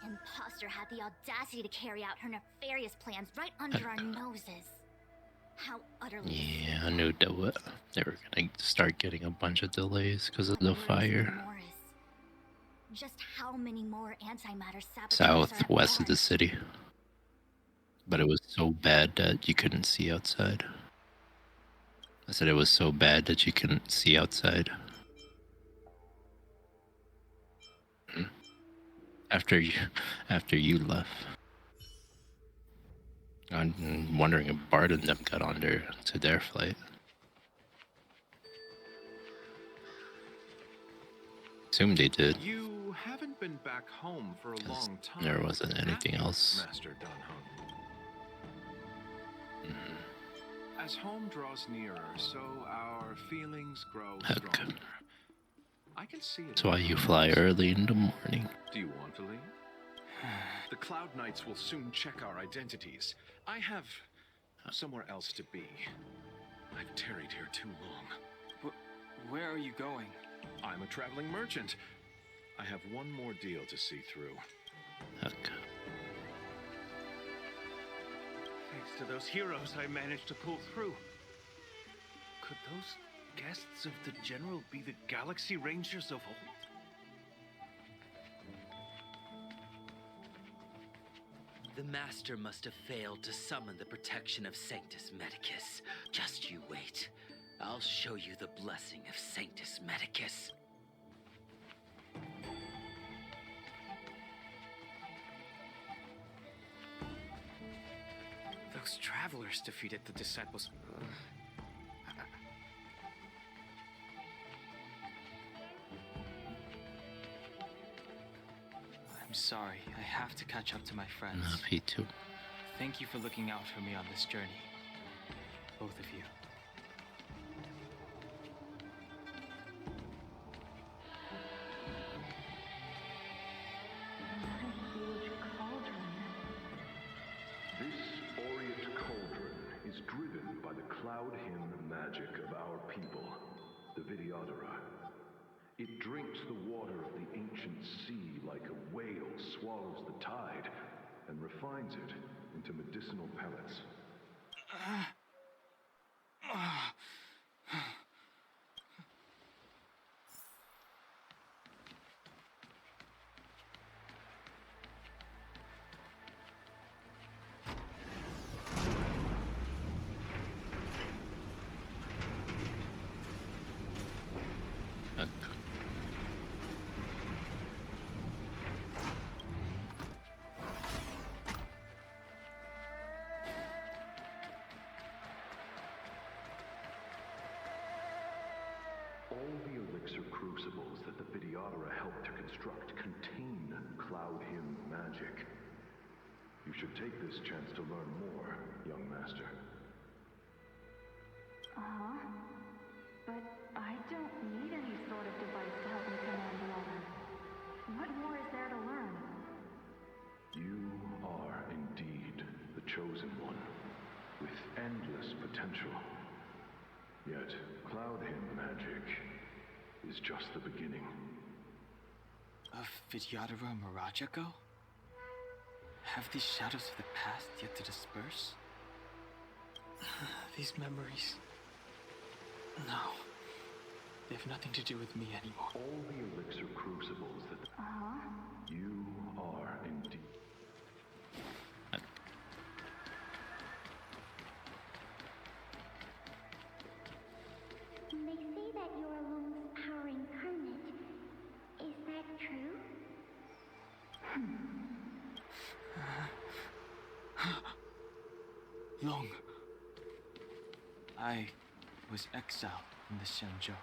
imposter had the audacity to carry out her nefarious plans right under our noses. How utterly... Yeah, I knew they were gonna start getting a bunch of delays because of the fire. Just how many more antimatter saboteurs Southwest of the city. But it was so bad that you couldn't see outside. I said it was so bad that you couldn't see outside. After you left. I'm wondering if Bart and them got on to their flight. Assume they did. You haven't been back home for a long time. There wasn't anything else. Master Dunhunt. As home draws nearer, so our feelings grow stronger. I can see it. That's why you fly early in the morning. Do you want to leave? The Cloud Knights will soon check our identities. I have somewhere else to be. I've tarried here too long. Where are you going? I'm a traveling merchant. I have one more deal to see through. Okay. Thanks to those heroes, I managed to pull through. Could those guests of the General be the Galaxy Rangers of old? The Master must have failed to summon the protection of Sanctus Medicus. Just you wait. I'll show you the blessing of Sanctus Medicus. Those travelers defeated the disciples. I'm sorry. I have to catch up to my friends. Me too. Thank you for looking out for me on this journey. Both of you. This Aureate Cauldron is driven by the cloud hymn magic of our people, the Vidyadhara. It drinks the water of the ancient sea like a whale swallows the tide and refines it into medicinal pellets. All the elixir crucibles that the Vidyadhara helped to construct contain cloud hymn magic. You should take this chance to learn more, young master. But I don't need any sort of device to help me command the other. What more is there to learn? You are indeed the chosen one, with endless potential. Yet, cloud hymn magic is just the beginning. Of Vidyadhara Mirajago? Have these shadows of the past yet to disperse? These memories... No. They have nothing to do with me anymore. All the elixir crucibles that... You are indeed... They say that you're Lung's power incarnate. Is that true? Long. I was exiled from the Xianzhou.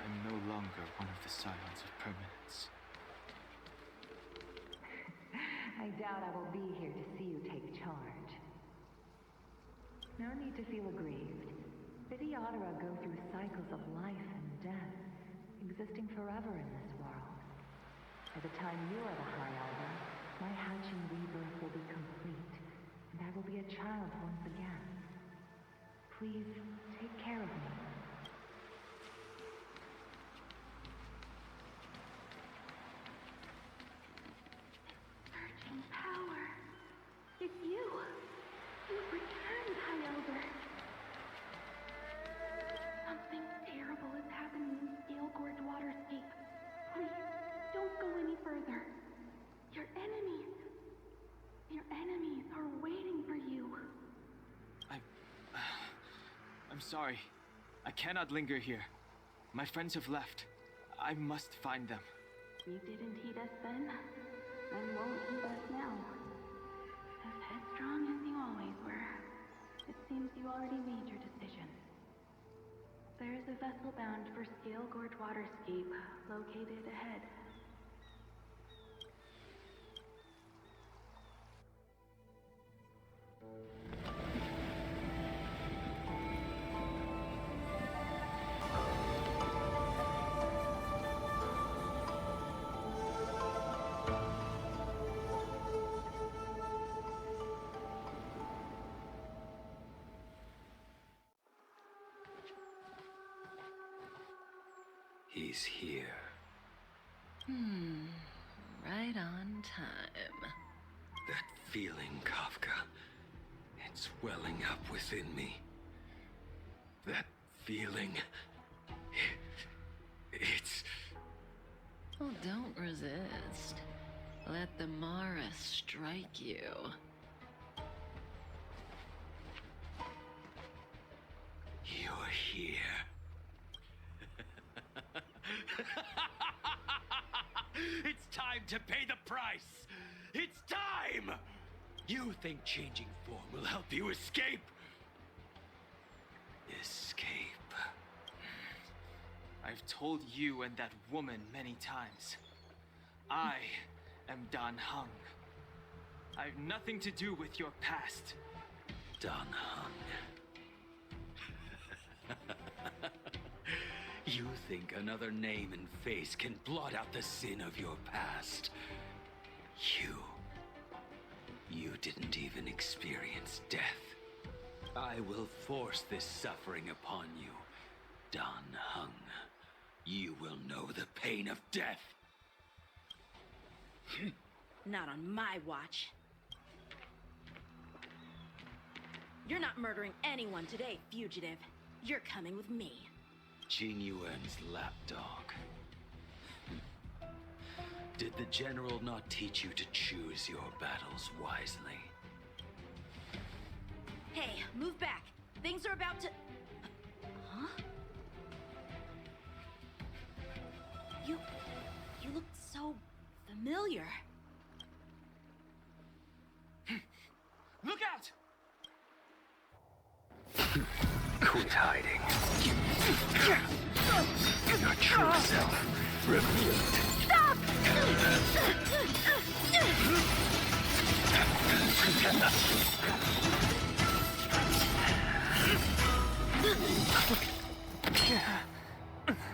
I'm no longer one of the Scions of Permanence. I doubt I will be here to see you take charge. No need to feel aggrieved. Vidyadhara go through cycles of life and death, existing forever in this world. By the time you are the High Elder, my hatching rebirth will be complete, and I will be a child once again. Please, take care of me. I'm sorry. I cannot linger here. My friends have left. I must find them. You didn't heed us then, and won't heed us now. As headstrong as you always were, it seems you already made your decision. There is a vessel bound for Scale Gorge Waterscape, located ahead. He's here. Right on time. That feeling, Kafka. It's welling up within me. That feeling. It's... Oh, don't resist. Let the Mara strike you. You're here. It's time to pay the price! It's time! You think changing form will help you escape? Escape. I've told you and that woman many times. I am Dan Heng. I have nothing to do with your past. Dan Heng. You think another name and face can blot out the sin of your past? You didn't even experience death. I will force this suffering upon you, Dan Heng. You will know the pain of death. Not on my watch. You're not murdering anyone today, fugitive. You're coming with me. Jing Yuan's lapdog. Did the general not teach you to choose your battles wisely? Hey, move back. Things are about to... Huh? You look so familiar. Look out! Quit hiding. Your true self revealed. Stop!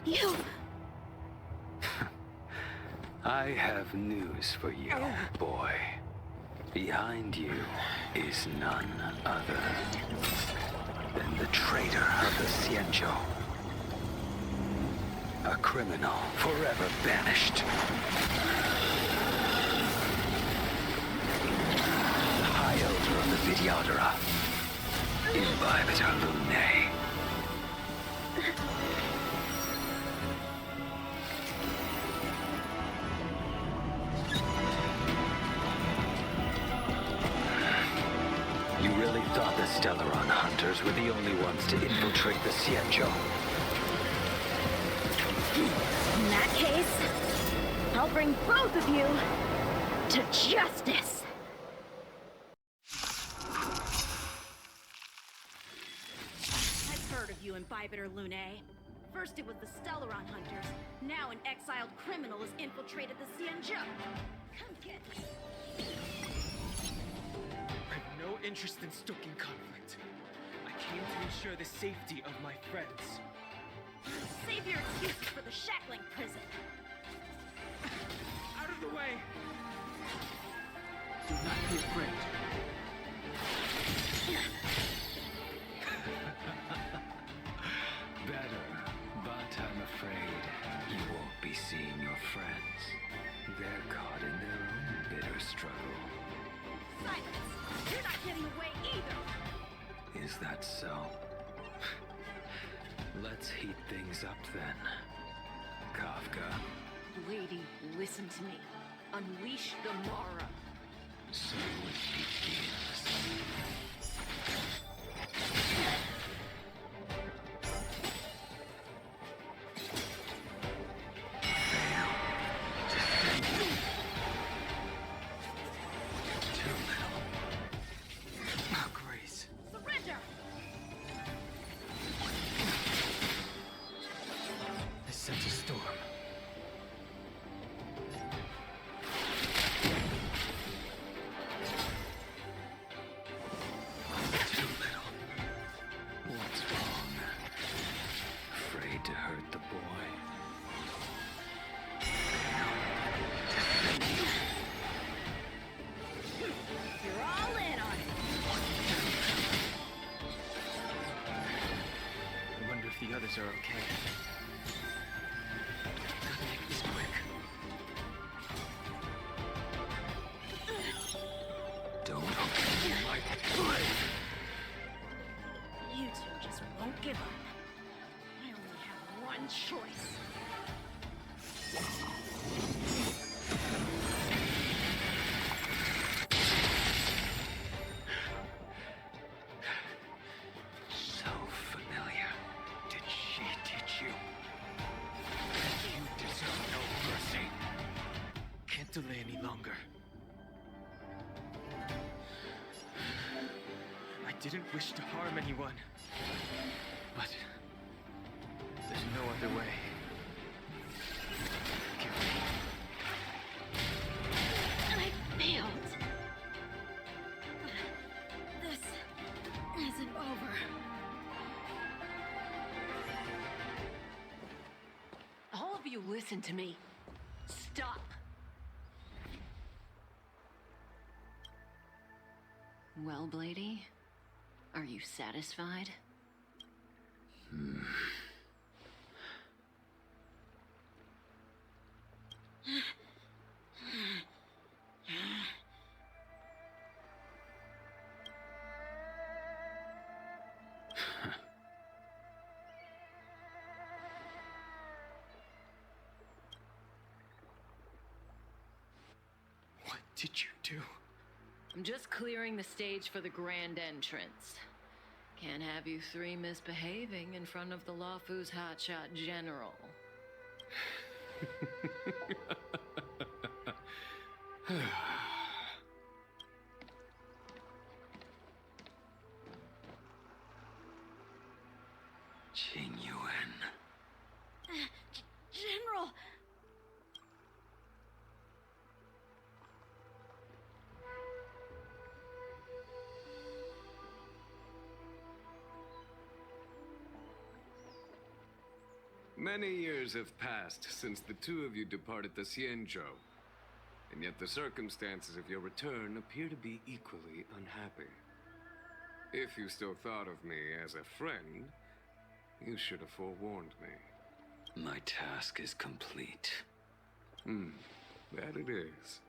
You... I have news for you, boy. Behind you is none other than the traitor of the Xianzhou. A criminal forever banished. The High Elder of the Vidyadhara. Imbibitor Lunae. You really thought the Stellaron hunters were the only ones to infiltrate the Xianzhou? In that case, I'll bring both of you to justice. I've heard of you, Imbibitor Lunae. First it was the Stellaron hunters. Now an exiled criminal has infiltrated the Xianzhou. Come get me. I have no interest in stoking conflict. I came to ensure the safety of my friends. Save your excuses for the shackling prison. Out of the way! Do not be afraid. Better, but I'm afraid you won't be seeing your friends. They're caught in their own bitter struggle. Silence! You're not getting away either! Is that so? Let's heat things up then. Kafka. Lady, listen to me. Unleash the Mara. So it begins. others are okay. Gotta make this quick. Don't open my blade! You two just won't give up. I only have one choice. So familiar. Did she teach you? You deserve no mercy. Can't delay any longer. I didn't wish to harm anyone. But there's no other way. Forgive me. I failed. This isn't over. All of you listen to me. Stop. Well, Blady, are you satisfied? What did you do? I'm just clearing the stage for the grand entrance. Can't have you three misbehaving in front of the Luofu's hotshot general. Qing Yuan. General! Many years have passed since the two of you departed the Xianzhou, and yet the circumstances of your return appear to be equally unhappy. If you still thought of me as a friend, you should have forewarned me. My task is complete. That it is.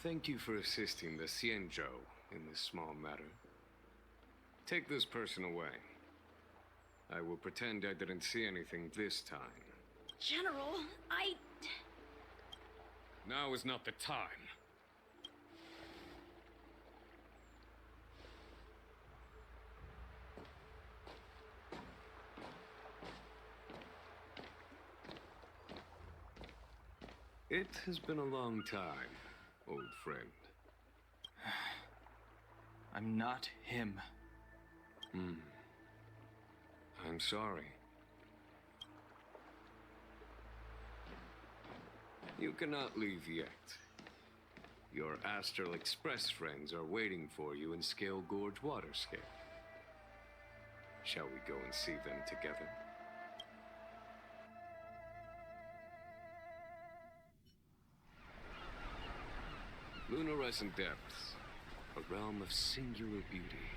Thank you for assisting the Xianzhou in this small matter. Take this person away. I will pretend I didn't see anything this time. General, Now is not the time. It has been a long time, old friend. I'm not him. I'm sorry. You cannot leave yet. Your Astral Express friends are waiting for you in Scale Gorge Waterscape. Shall we go and see them together? Lunarescent Depths, a realm of singular beauty.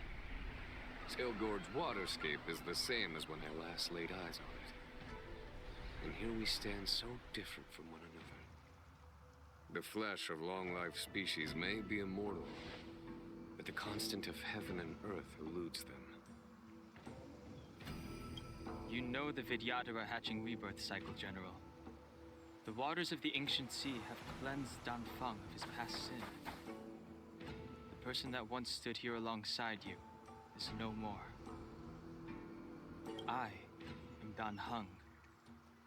Scale Gorge Waterscape is the same as when I last laid eyes on it. And here we stand so different from one another. The flesh of long-life species may be immortal, but the constant of heaven and earth eludes them. You know the Vidyadhara hatching rebirth cycle, General. The waters of the ancient sea have cleansed Danfeng of his past sin. The person that once stood here alongside you is no more. I am Dan Heng.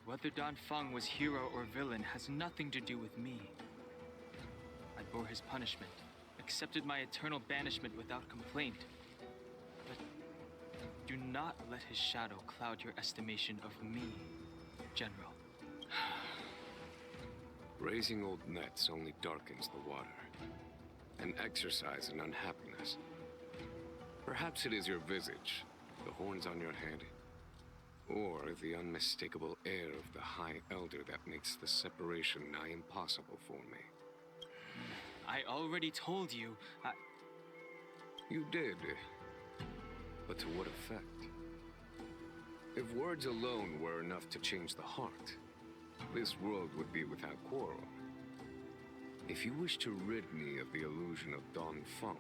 Whether Danfeng was hero or villain has nothing to do with me. I bore his punishment, accepted my eternal banishment without complaint. But do not let his shadow cloud your estimation of me, General. Raising old nets only darkens the water, an exercise in unhappiness. Perhaps it is your visage, the horns on your head, or the unmistakable air of the High Elder that makes the separation nigh impossible for me. I already told you, You did. But to what effect? If words alone were enough to change the heart, this world would be without quarrel. If you wish to rid me of the illusion of Dongfeng,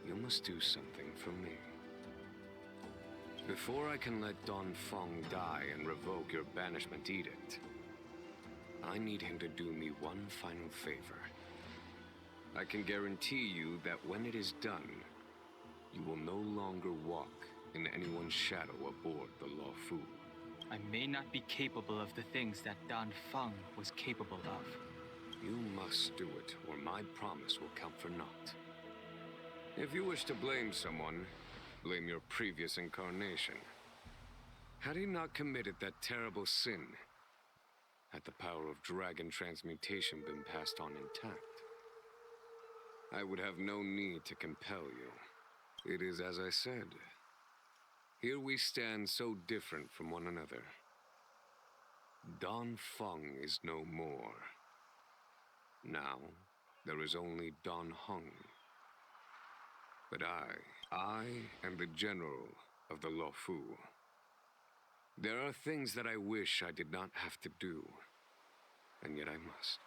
you must do something for me. Before I can let Dongfeng die and revoke your banishment edict, I need him to do me one final favor. I can guarantee you that when it is done, you will no longer walk in anyone's shadow aboard the Luofu. I may not be capable of the things that Dan Feng was capable of. You must do it, or my promise will count for naught. If you wish to blame someone, blame your previous incarnation. Had he not committed that terrible sin, had the power of dragon transmutation been passed on intact, I would have no need to compel you. It is as I said. Here we stand so different from one another. Dongfeng is no more. Now, there is only Dan Heng. But I am the general of the Luofu. There are things that I wish I did not have to do, and yet I must.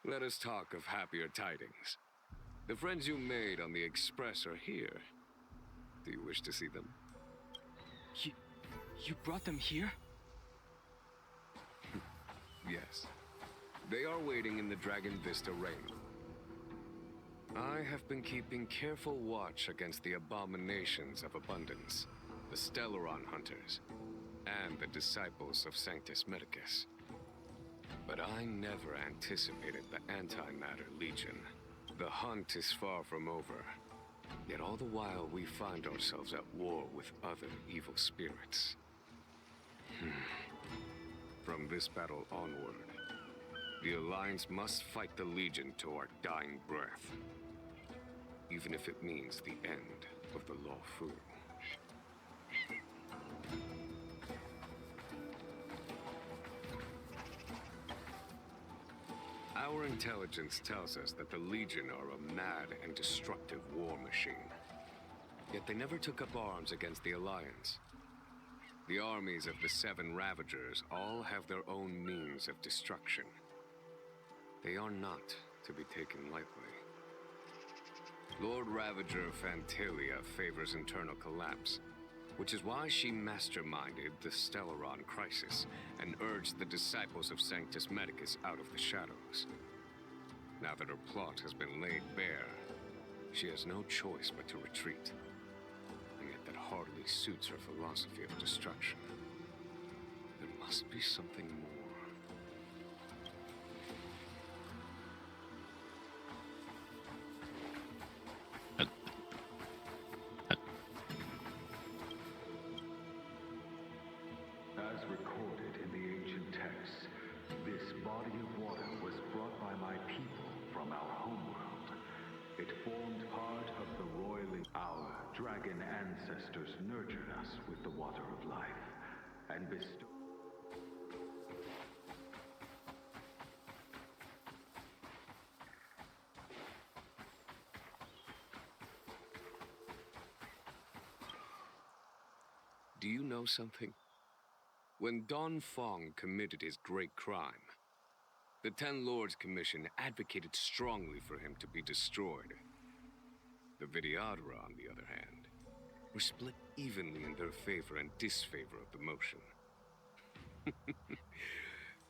Let us talk of happier tidings. The friends you made on the Express are here. Do you wish to see them? You brought them here? Yes. They are waiting in the Dragon Vista Rain. I have been keeping careful watch against the abominations of abundance, the Stellaron Hunters, and the disciples of Sanctus Medicus. But I never anticipated the Antimatter Legion. The hunt is far from over, yet all the while we find ourselves at war with other evil spirits. From this battle onward, the Alliance must fight the Legion to our dying breath, even if it means the end of the Luofu. Our intelligence tells us that the Legion are a mad and destructive war machine. Yet they never took up arms against the Alliance. The armies of the Seven Ravagers all have their own means of destruction. They are not to be taken lightly. Lord Ravager Phantalia favors internal collapse, which is why she masterminded the Stellaron crisis and urged the disciples of Sanctus Medicus out of the shadows. Now that her plot has been laid bare, she has no choice but to retreat. And yet that hardly suits her philosophy of destruction. There must be something more. As recorded in the ancient texts, this body of water was brought by my people from our homeworld. It formed part of the roiling. Our dragon ancestors nurtured us with the water of life and bestowed. Do you know something? When Dongfeng committed his great crime, the Ten Lords Commission advocated strongly for him to be destroyed. The Vidyadhara, on the other hand, were split evenly in their favor and disfavor of the motion.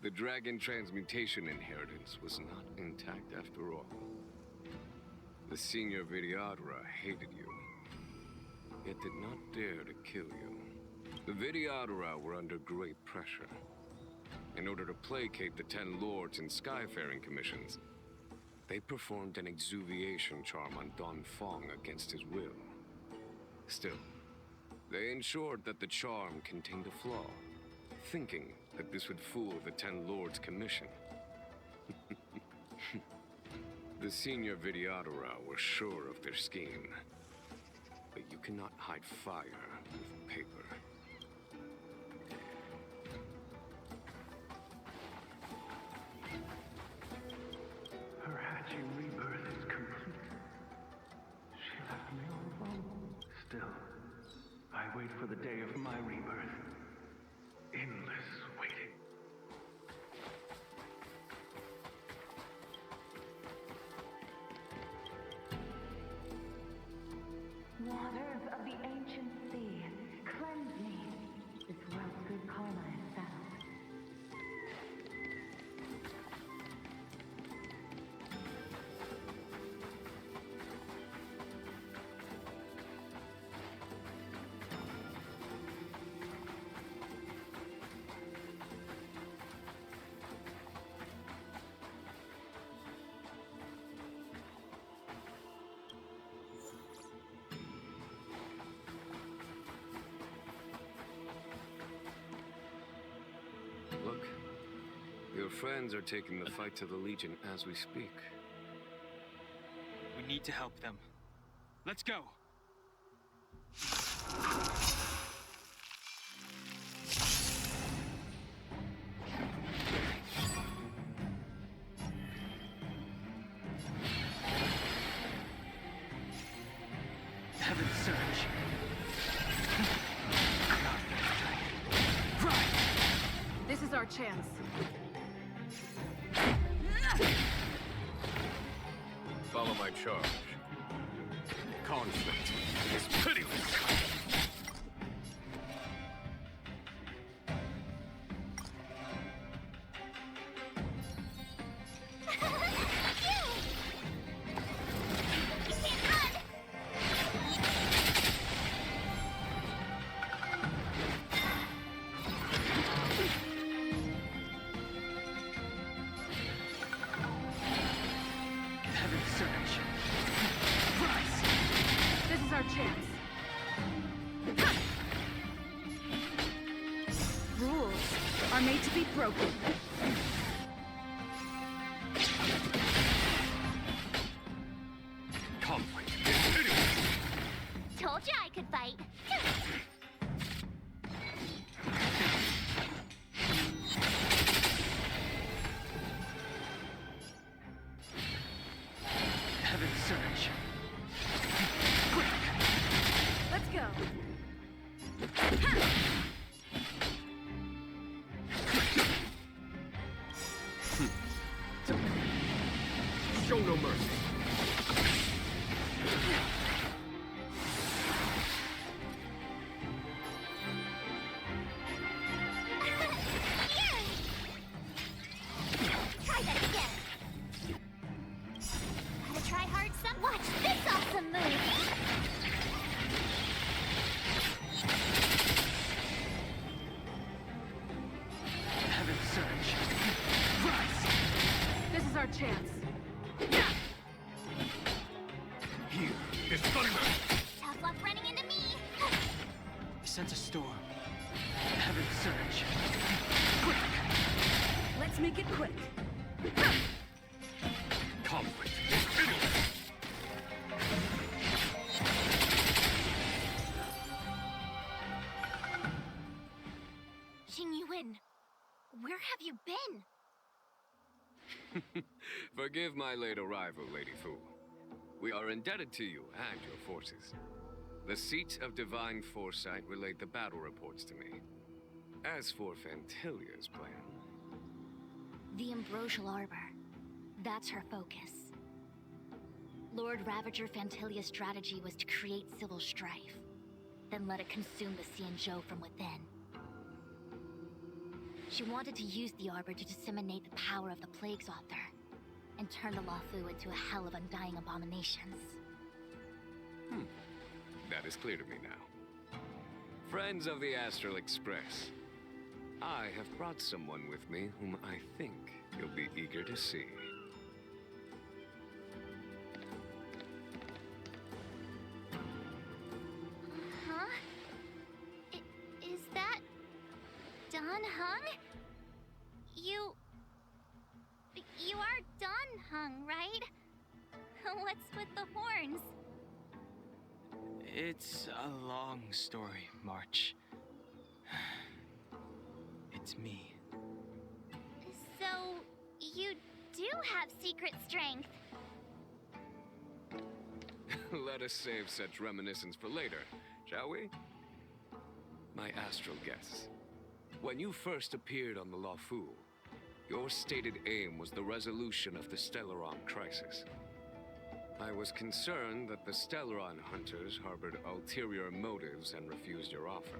The dragon transmutation inheritance was not intact after all. The senior Vidyadhara hated you, yet did not dare to kill you. The Vidyadhara were under great pressure. In order to placate the Ten Lords and Skyfaring Commissions, they performed an exuviation charm on Dongfeng against his will. Still, they ensured that the charm contained a flaw, thinking that this would fool the Ten Lords Commission. The senior Vidyadhara were sure of their scheme, but you cannot hide fire with paper. Her hatching rebirth is complete. the day of my rebirth. Endless waiting. Waters of the ancient sea, cleanse me. This world's good karma is settled. Look, your friends are taking the fight to the Legion as we speak. We need to help them. Let's go! Heaven's Surge. This is our chance. Follow my charge. Conflict is pitiless! Heaven's Surge. This is our chance. Rules are made to be broken. Conflict is pitiless! Told you I could fight. Heaven's Surge. Let's go. Show no mercy. Try that again. Gotta try hard some. Watch this awesome move. Heaven's Surge. This is our chance. Here is thunder! Tough luck running into me. I sense a storm. Heaven's Surge. Let's make it quick. Conflict is pitiless! Xing Yuan, where have you been? Forgive my late arrival, Lady Fu. We are indebted to you and your forces. The Seat of Divine Foresight relayed the battle reports to me. As for Fantilia's plan, The Ambrosial Arbor. That's her focus. Lord Ravager Fantilia's strategy was to create civil strife, then let it consume the Xianzhou from within. She wanted to use the Arbor to disseminate the power of the Plague's Author, and turn the Luofu into a hell of undying abominations. that is clear to me now. Friends of the Astral Express, I have brought someone with me whom I think you'll be eager to see. Huh? Is that... Dan Heng? You are Dan Heng, right? What's with the horns? It's a long story, March. It's me. So, you do have secret strength. Let us save such reminiscence for later, shall we? My astral guests. When you first appeared on the Luofu, your stated aim was the resolution of the Stellaron crisis. I was concerned that the Stellaron hunters harbored ulterior motives and refused your offer.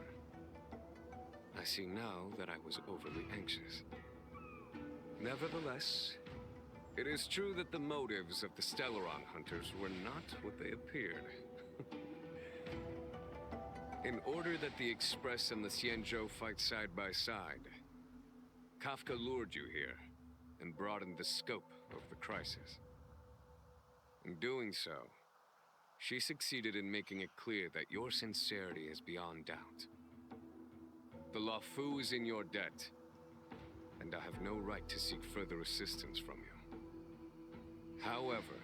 I see now that I was overly anxious. Nevertheless, it is true that the motives of the Stellaron hunters were not what they appeared. In order that the Express and the Xianzhou fight side by side, Kafka lured you here and broadened the scope of the crisis. In doing so, she succeeded in making it clear that your sincerity is beyond doubt. The Luofu is in your debt, and I have no right to seek further assistance from you. However,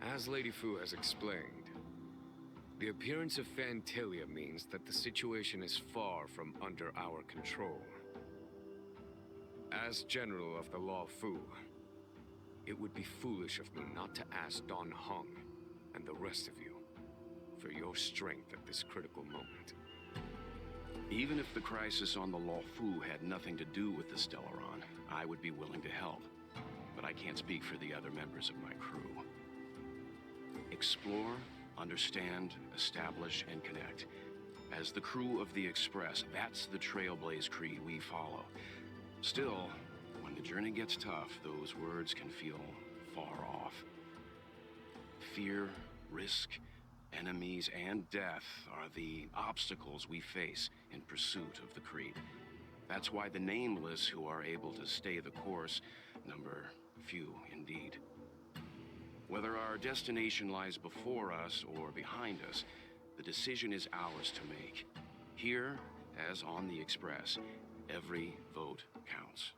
as Lady Fu has explained, the appearance of Phantilia means that the situation is far from under our control. As General of the Luofu, it would be foolish of me not to ask Dan Heng and the rest of you for your strength at this critical moment. Even if the crisis on the Luofu had nothing to do with the Stellaron, I would be willing to help. But I can't speak for the other members of my crew. Explore, understand, establish, and connect. As the crew of the Express, that's the Trailblaze creed we follow. Still, when the journey gets tough, those words can feel far off. Fear, risk, enemies, and death are the obstacles we face in pursuit of the creed. That's why the nameless who are able to stay the course number few indeed. Whether our destination lies before us or behind us, the decision is ours to make. Here, as on the Express, every vote counts.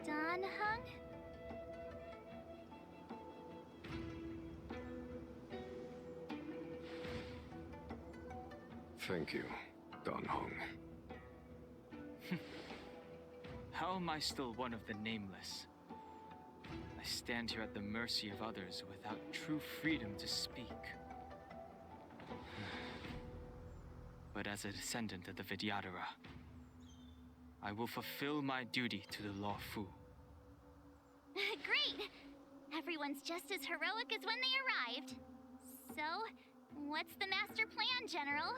Dan Heng? Thank you, Dan Heng. How am I still one of the nameless? I stand here at the mercy of others without true freedom to speak. But as a descendant of the Vidyadhara, I will fulfill my duty to the Luofu. Great! Everyone's just as heroic as when they arrived. So, what's the master plan, General?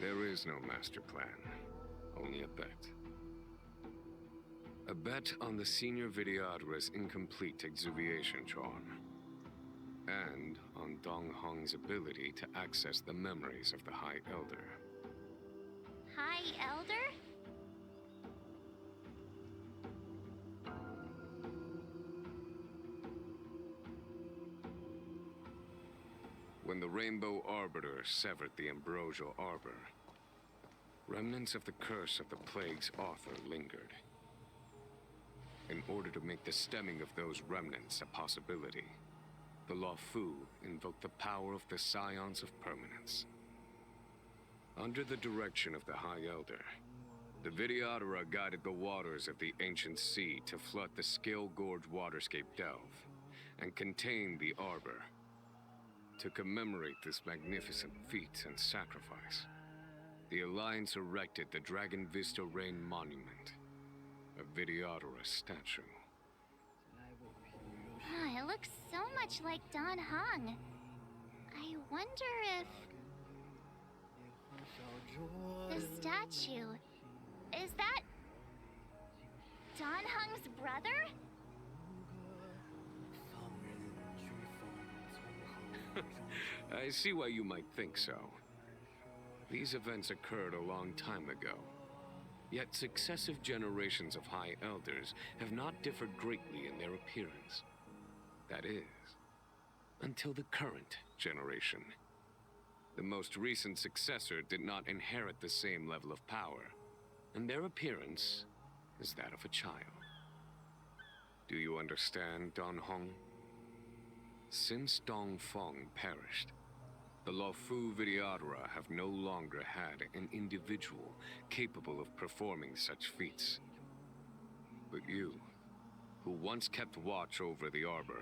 There is no master plan, only a bet. A bet on the senior Vidyadhara's incomplete exuviation charm, and on Dan Heng's ability to access the memories of the High Elder. High Elder? When the Rainbow Arbiter severed the Ambrosial Arbor, remnants of the curse of the Plague's author lingered. In order to make the stemming of those remnants a possibility, the Luofu invoked the power of the Scions of Permanence. Under the direction of the High Elder, the Vidyadhara guided the waters of the ancient sea to flood the Scale Gorge waterscape delve and contain the Arbor. To commemorate this magnificent feat and sacrifice, the Alliance erected the Dragon Vista Rain Monument, a Vidyadhara statue. It looks so much like Dan Heng. I wonder if... the statue... is that... Dan Heng's brother? I see why you might think so. These events occurred a long time ago. Yet successive generations of High Elders have not differed greatly in their appearance. That is, until the current generation. The most recent successor did not inherit the same level of power, and their appearance is that of a child. Do you understand, Dan Heng? Since Dongfeng perished, the Luofu Vidyadhara have no longer had an individual capable of performing such feats. But you, who once kept watch over the Arbor,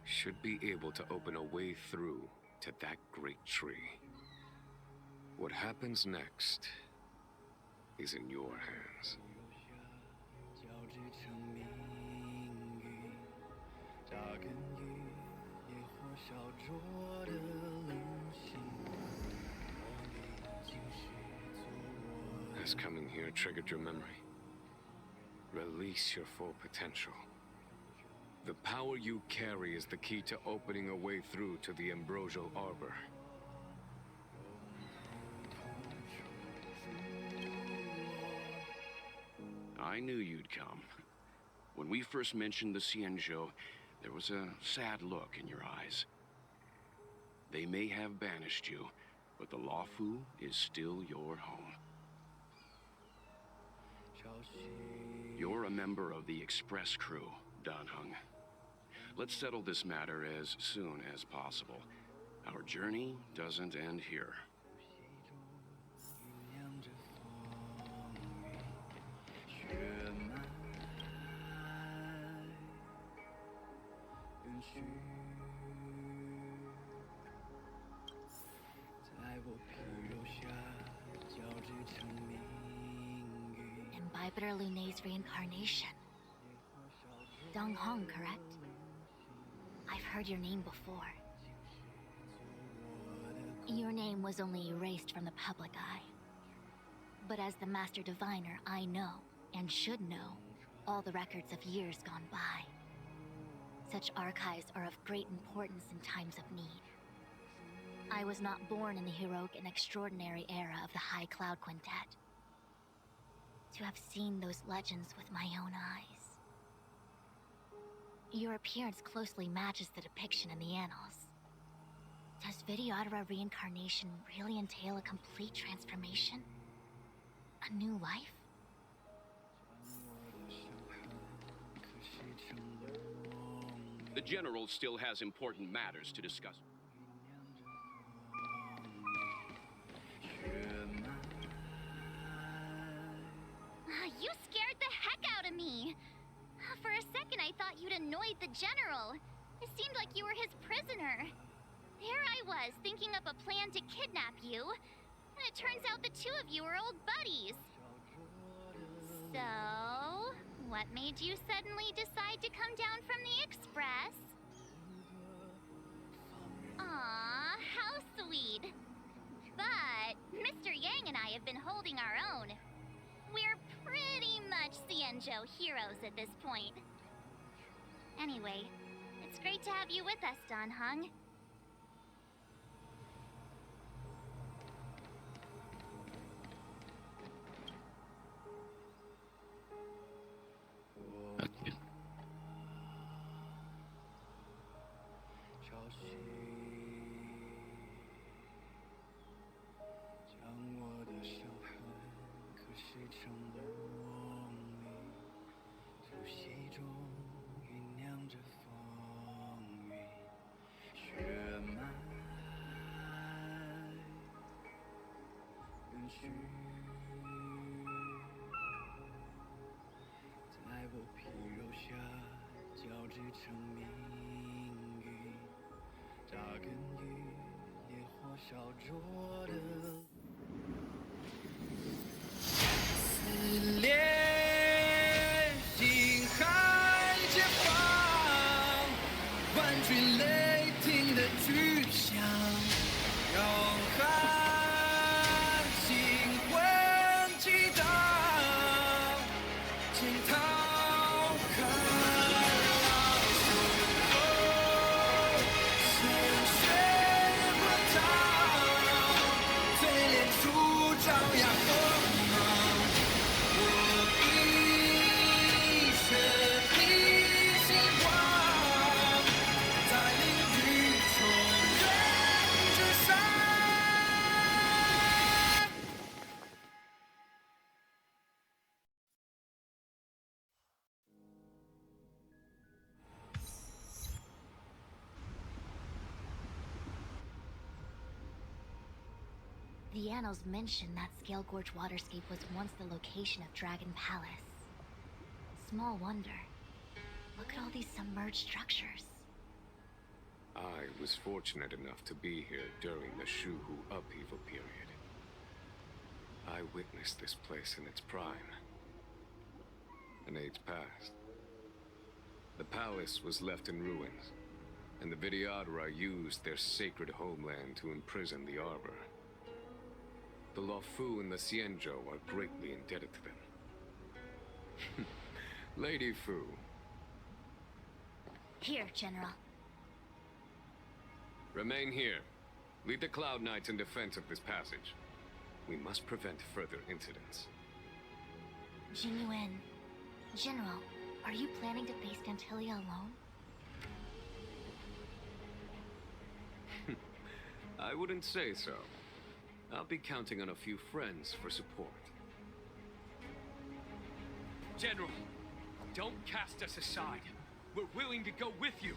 should be able to open a way through to that great tree. What happens next is in your hands. Has coming here triggered your memory? Release your full potential. The power you carry is the key to opening a way through to the Ambrosial Arbor. I knew you'd come. When we first mentioned the Xianzhou, there was a sad look in your eyes. They may have banished you, but the Luofu is still your home. You're a member of the Express crew, Dan Heng. Let's settle this matter as soon as possible. Our journey doesn't end here. Imbibitor Lunay's reincarnation. Dan Heng, correct? I've heard your name before. Your name was only erased from the public eye. But as the Master Diviner, I know, and should know, all the records of years gone by. Such archives are of great importance in times of need. I was not born in the heroic and extraordinary era of the High Cloud Quintet. To have seen those legends with my own eyes. Your appearance closely matches the depiction in the annals. Does Vidyadhara reincarnation really entail a complete transformation? A new life? The General still has important matters to discuss. You scared the heck out of me! For a second, I thought you'd annoyed the General. It seemed like you were his prisoner. There I was, thinking up a plan to kidnap you. And it turns out the two of you are old buddies. So, what made you suddenly decide to come down from the Express? Aw, how sweet. But Mr. Yang and I have been holding our own. We're pretty much Xianzhou heroes at this point. Anyway, it's great to have you with us, Dan Heng. Okay. The annals mention that Scale Gorge waterscape was once the location of Dragon Palace. Small wonder. Look at all these submerged structures. I was fortunate enough to be here during the Shuhu upheaval period. I witnessed this place in its prime. An age passed. The palace was left in ruins, and the Vidyadhara used their sacred homeland to imprison the Arbor. The Luofu and the Xianzhou are greatly indebted to them. Lady Fu. Here, General. Remain here. Lead the Cloud Knights in defense of this passage. We must prevent further incidents. Jinyuan. General, are you planning to face Dantilia alone? I wouldn't say so. I'll be counting on a few friends for support. General, don't cast us aside. We're willing to go with you.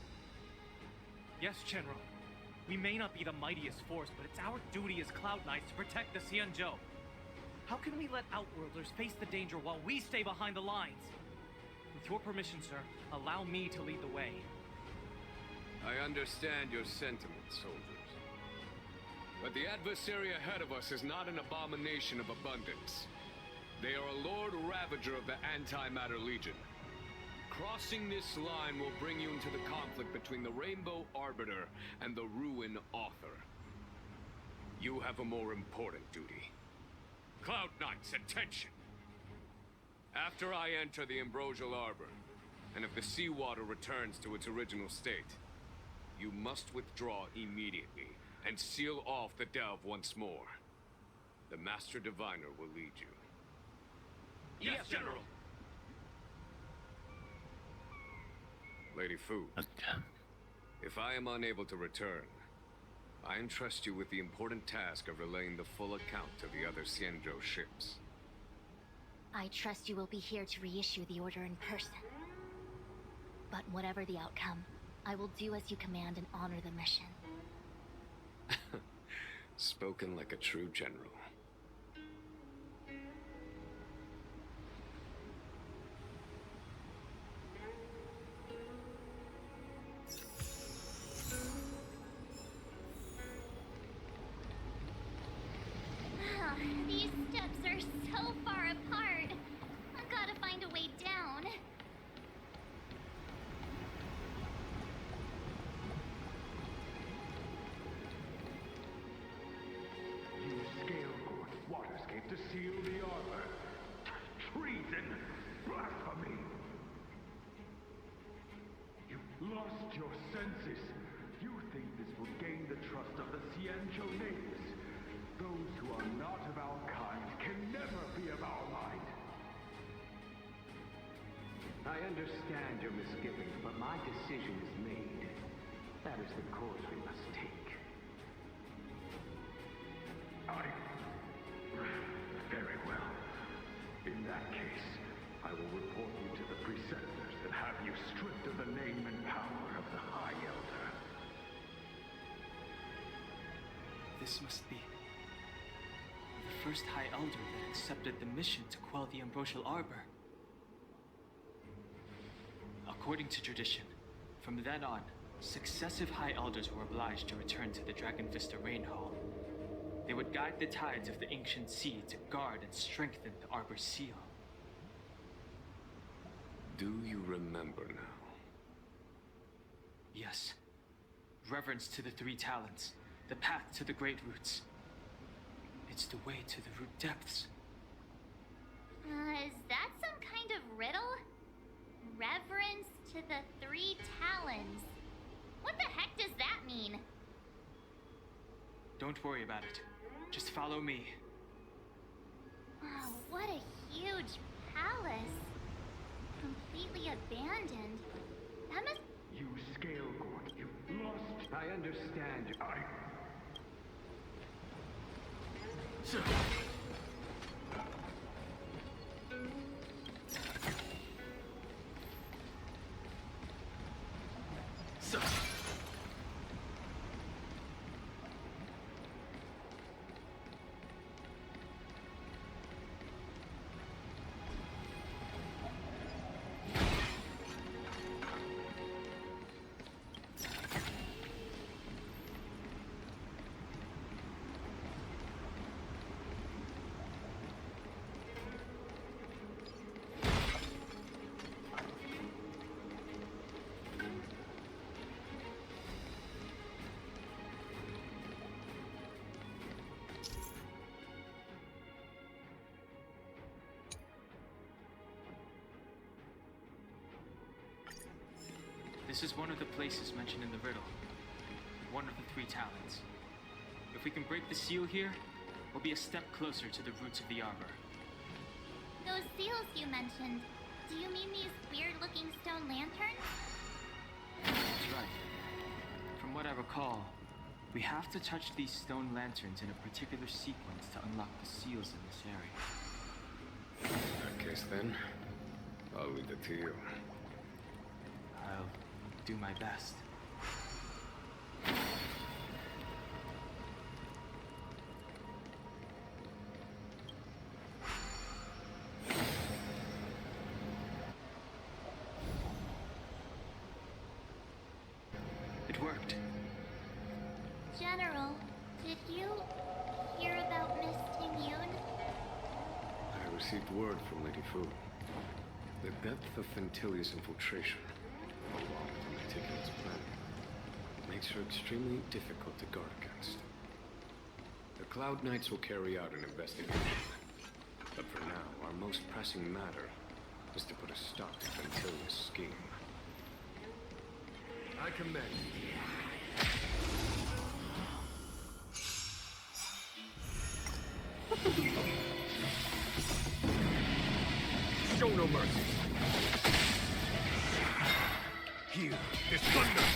Yes, General. We may not be the mightiest force, but it's our duty as Cloud Knights to protect the Xianzhou. How can we let Outworlders face the danger while we stay behind the lines? With your permission, sir, allow me to lead the way. I understand your sentiments, soldiers. But the adversary ahead of us is not an abomination of abundance. They are a Lord Ravager of the Antimatter Legion. Crossing this line will bring you into the conflict between the Rainbow Arbiter and the Ruin Author. You have a more important duty. Cloud Knights, attention! After I enter the Ambrosial Arbor, and if the seawater returns to its original state, you must withdraw immediately and seal off the delve once more. The Master Diviner will lead you. Yes, General! Lady Fu, Okay. if I am unable to return, I entrust you with the important task of relaying the full account to the other Xianzhou ships. I trust you will be here to reissue the order in person. But whatever the outcome, I will do as you command and honor the mission. Spoken like a true general. These steps are so far apart. I've got to find a way down. Use Scale-Gord Waterscape to seal the arbor. Treason! Blasphemy! You've lost your senses. You think this will gain the trust of the Xianzhou natives. Those who are not of our kind can never be of our mind. I understand your misgivings, but my decision is made. That is the course we must take. Very well. In that case, I will report you to the Preceptors and have you stripped of the name and power of the High Elder. This must be the first High Elder that accepted the mission to quell the Ambrosial Arbor. According to tradition, from then on, successive High Elders were obliged to return to the Dragon Vista Rain Hall. They would guide the tides of the ancient sea to guard and strengthen the Arbor's seal. Do you remember now? Yes. Reverence to the Three Talents, the path to the Great Roots. It's the way to the root depths. Is that some kind of riddle? Reverence to the Three Talons. What the heck does that mean? Don't worry about it. Just follow me. Oh, what a huge palace. Completely abandoned. That must... You Scale-Gord, you've lost... I understand you. This is one of the places mentioned in the riddle. One of the 3 talents. If we can break the seal here, we'll be a step closer to the roots of the arbor. Those seals you mentioned, do you mean these weird-looking stone lanterns? That's right. From what I recall, we have to touch these stone lanterns in a particular sequence to unlock the seals in this area. In that case, then, I'll leave it to you. I'll do my best. It worked. General, did you hear about Miss Tingyun? I received word from Lady Fu. The depth of Fentilia's infiltration, along with her meticulous planning, makes her extremely difficult to guard against. The Cloud Knights will carry out an investigation. But for now, our most pressing matter is to put a stop to Fentilia's scheme. I commend you. Show no mercy. Here is thunder.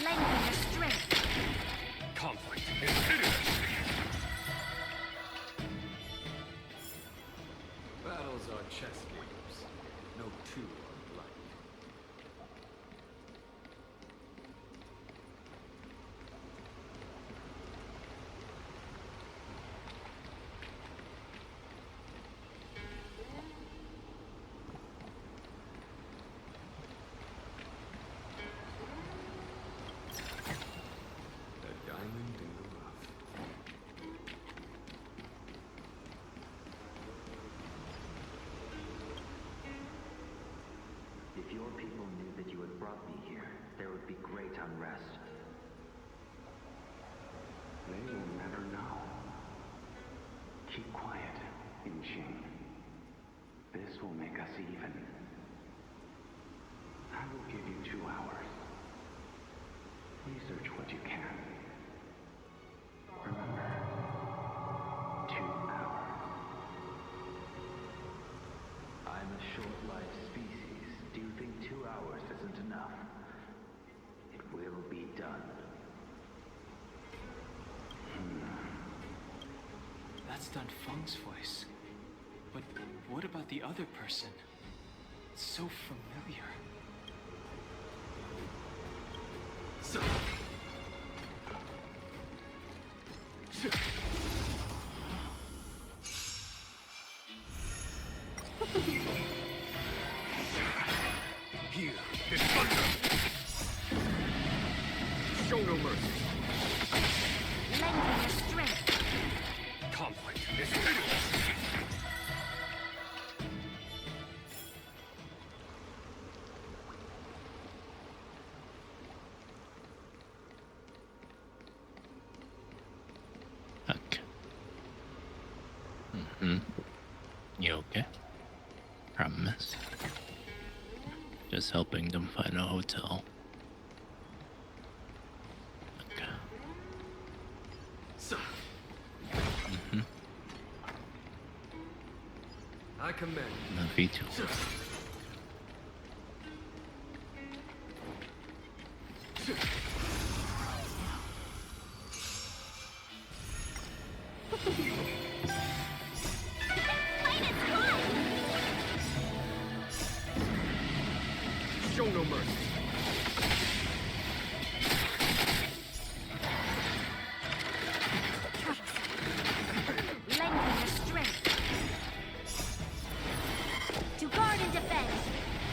Lending your strength. Conflict is hideous. Battles are chess games. No two are alike. The diamond in the rough. If your people knew that you had brought me here, there would be great unrest. They will never know. Keep quiet, Inqing. This will make us even. I will give you 2 hours. Research what you can. Remember, 2 hours. I'm a short-lived species. Do you think 2 hours isn't enough? It will be done. That's Dan Feng's voice. But what about the other person? It's so familiar. Here is thunder. Show no mercy. Lending your strength. Conflict is hideous. Okay. You okay? Promise. Just helping them find a hotel. Okay. I commend. Love you too. Show no mercy. Lending your strength. To guard and defend.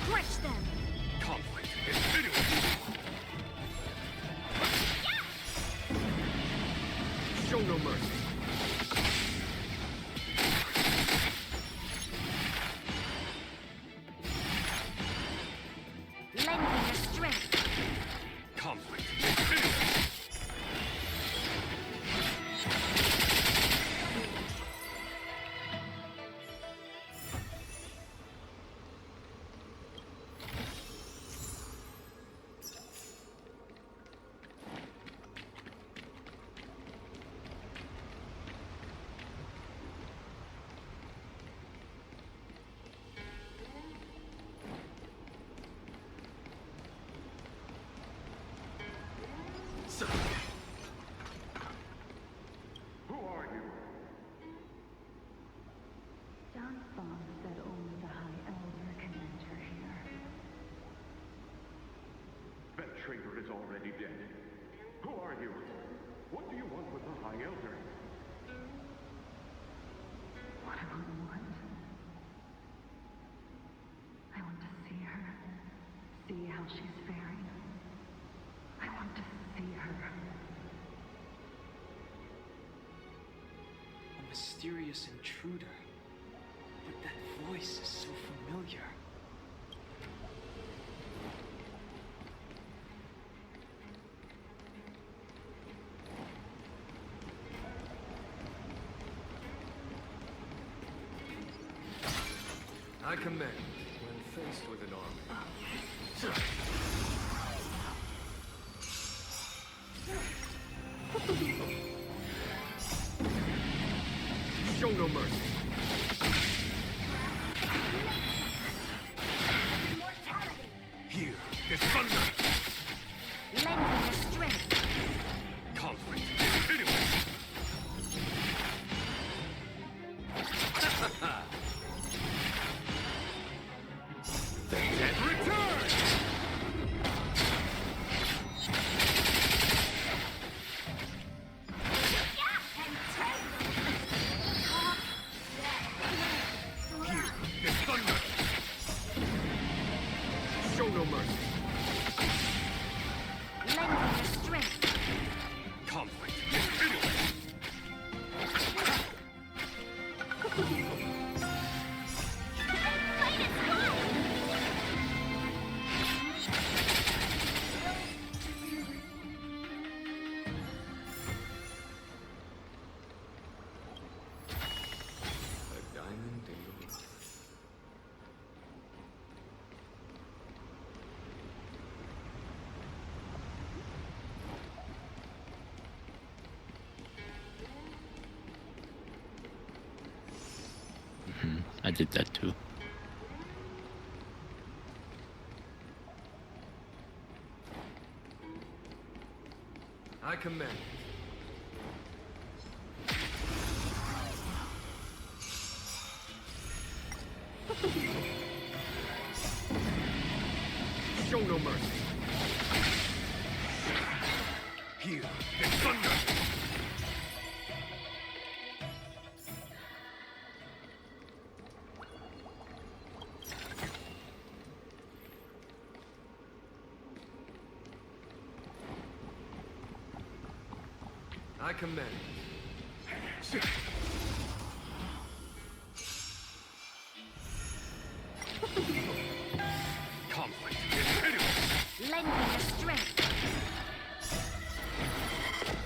Crush them. Conflict is hideous. Show no mercy. Lending your strength. Conflict is hideous. already dead. Who are you? What do you want with the High Elder? What do I want? I want to see her. See how she's faring. I want to see her. A mysterious intruder. But that voice is so familiar. I commend when faced with an army. Show no mercy. Here is thunder. Lend me your strength. Conflict is pitiless. The dead return! Here is thunder. Show no mercy. Lend me your strength. Conflict is pitiless. A diamond in the rough. I did that too. I commend. Show no mercy. Here is thunder. I commend. Conflict is pitiless. Lend me your strength.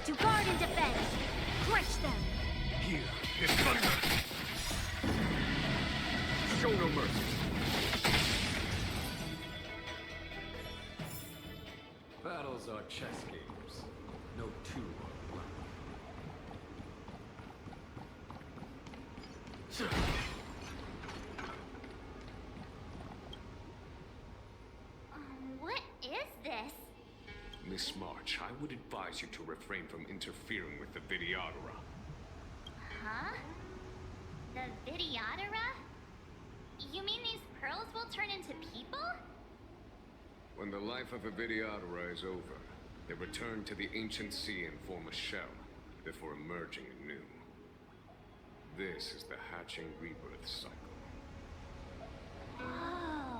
To guard and defend. Crush them. Here is thunder. Show no mercy. Battles are chess games. No two are alike. What is this? Miss March, I would advise you to refrain from interfering with the Vidyadhara. Huh? The Vidyadhara? You mean these pearls will turn into people? When the life of a Vidyadhara is over, they return to the ancient sea and form a shell before emerging anew. This is the hatching rebirth cycle. Oh.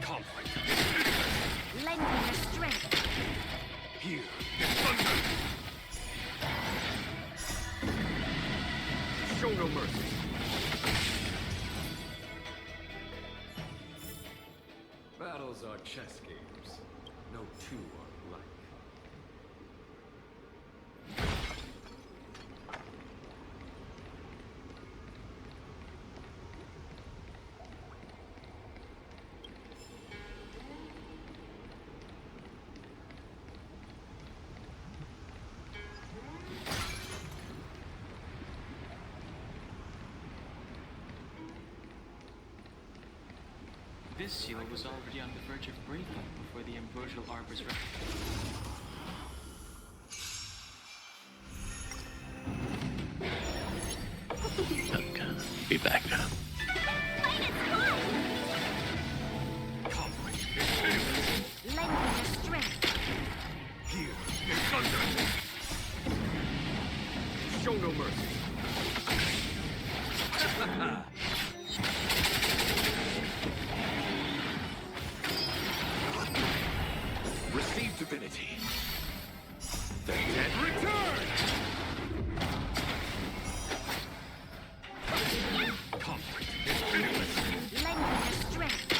Conflict. Lend me your strength. Here is thunder. Show no mercy. Battles are chess games. No two are alike. This seal was already on the verge of breaking before the ambrosial arbor's Okay, be back now. Lend me your strength. Here is thunder! Show no mercy! Receive divinity. The dead return! Conflict is pitiless. Lend me your strength.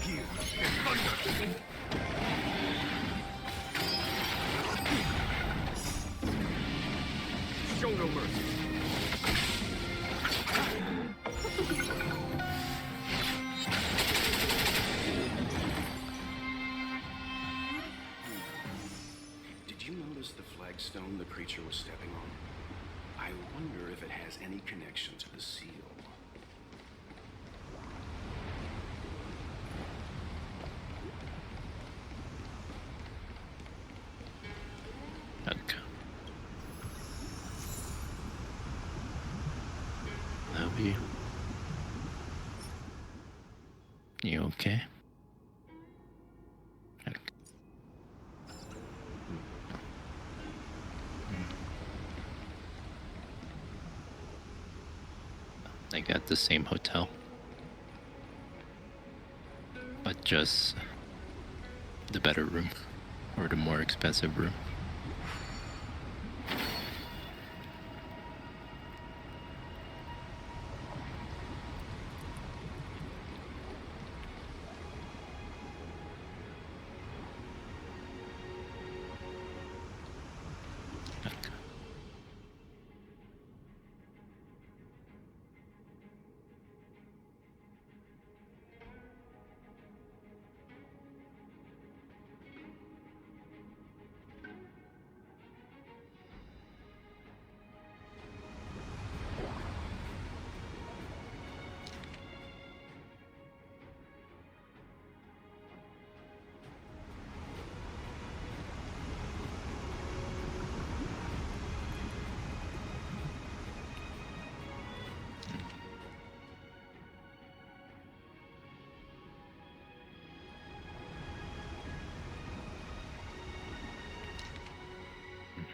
Here is thunder! Show no mercy. Did you notice the flagstone the creature was stepping on? I wonder if it has any connection to the seal. Okay. Abby. You okay? Okay. I got the same hotel, but just the better room, or the more expensive room.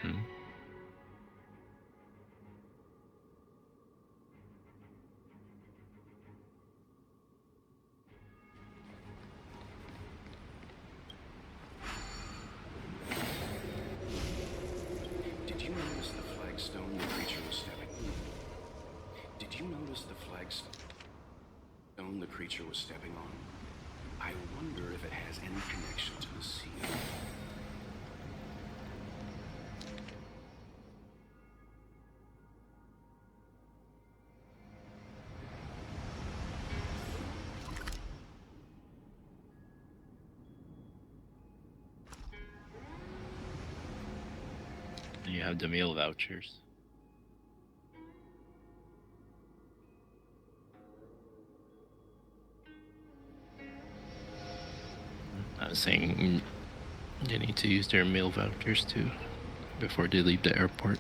Mm-hmm. Did you notice the flagstone the creature was stepping on? Did you notice the flagstone the creature was stepping on? I wonder if it has any connection to the seal. You have the meal vouchers. I was saying they need to use their meal vouchers too before they leave the airport.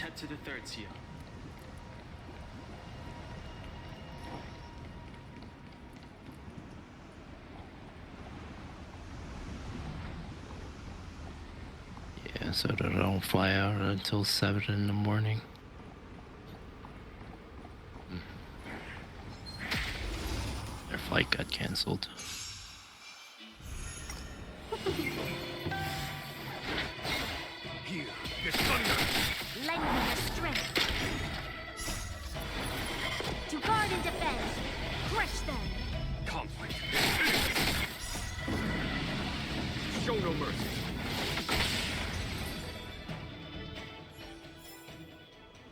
head to the third seal. Yeah, so that I don't fly out until 7 in the morning. Their flight got canceled. Here, the thunder! Lend me your strength. To guard and defend. Crush them. Conflict. Show no mercy.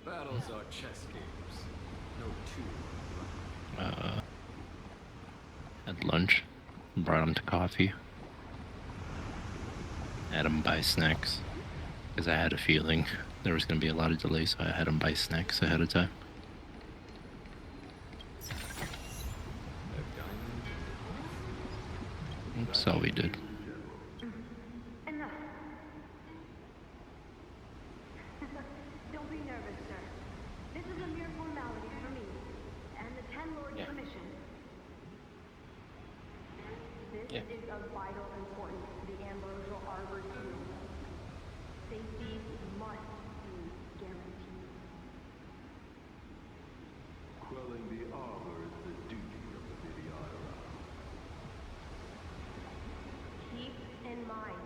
Battles are chess games. No two. Had lunch, brought him to coffee. Had him buy snacks, because I had a feeling there was going to be a lot of delays, so I had him buy snacks ahead of time. That's all we did. Enough. Don't be nervous, sir. This is a mere formality for me and the Ten Lords Commission. This is of vital importance to the Ambrosial Arbor team. Safety must be guaranteed. Quelling the Arbor is the duty of the Vidyadhara. Keep in mind,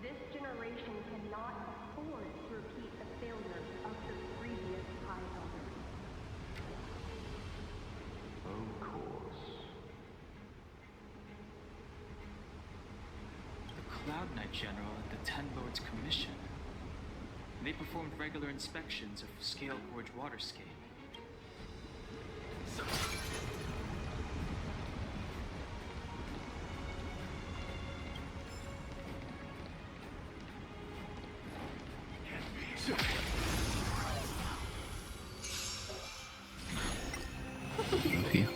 this generation cannot afford to repeat the failures of the previous High Elders. Of course. The Cloud Knight General at the Ten Lords Commission. They performed regular inspections of Scale Gorge Waterscape. Goofy.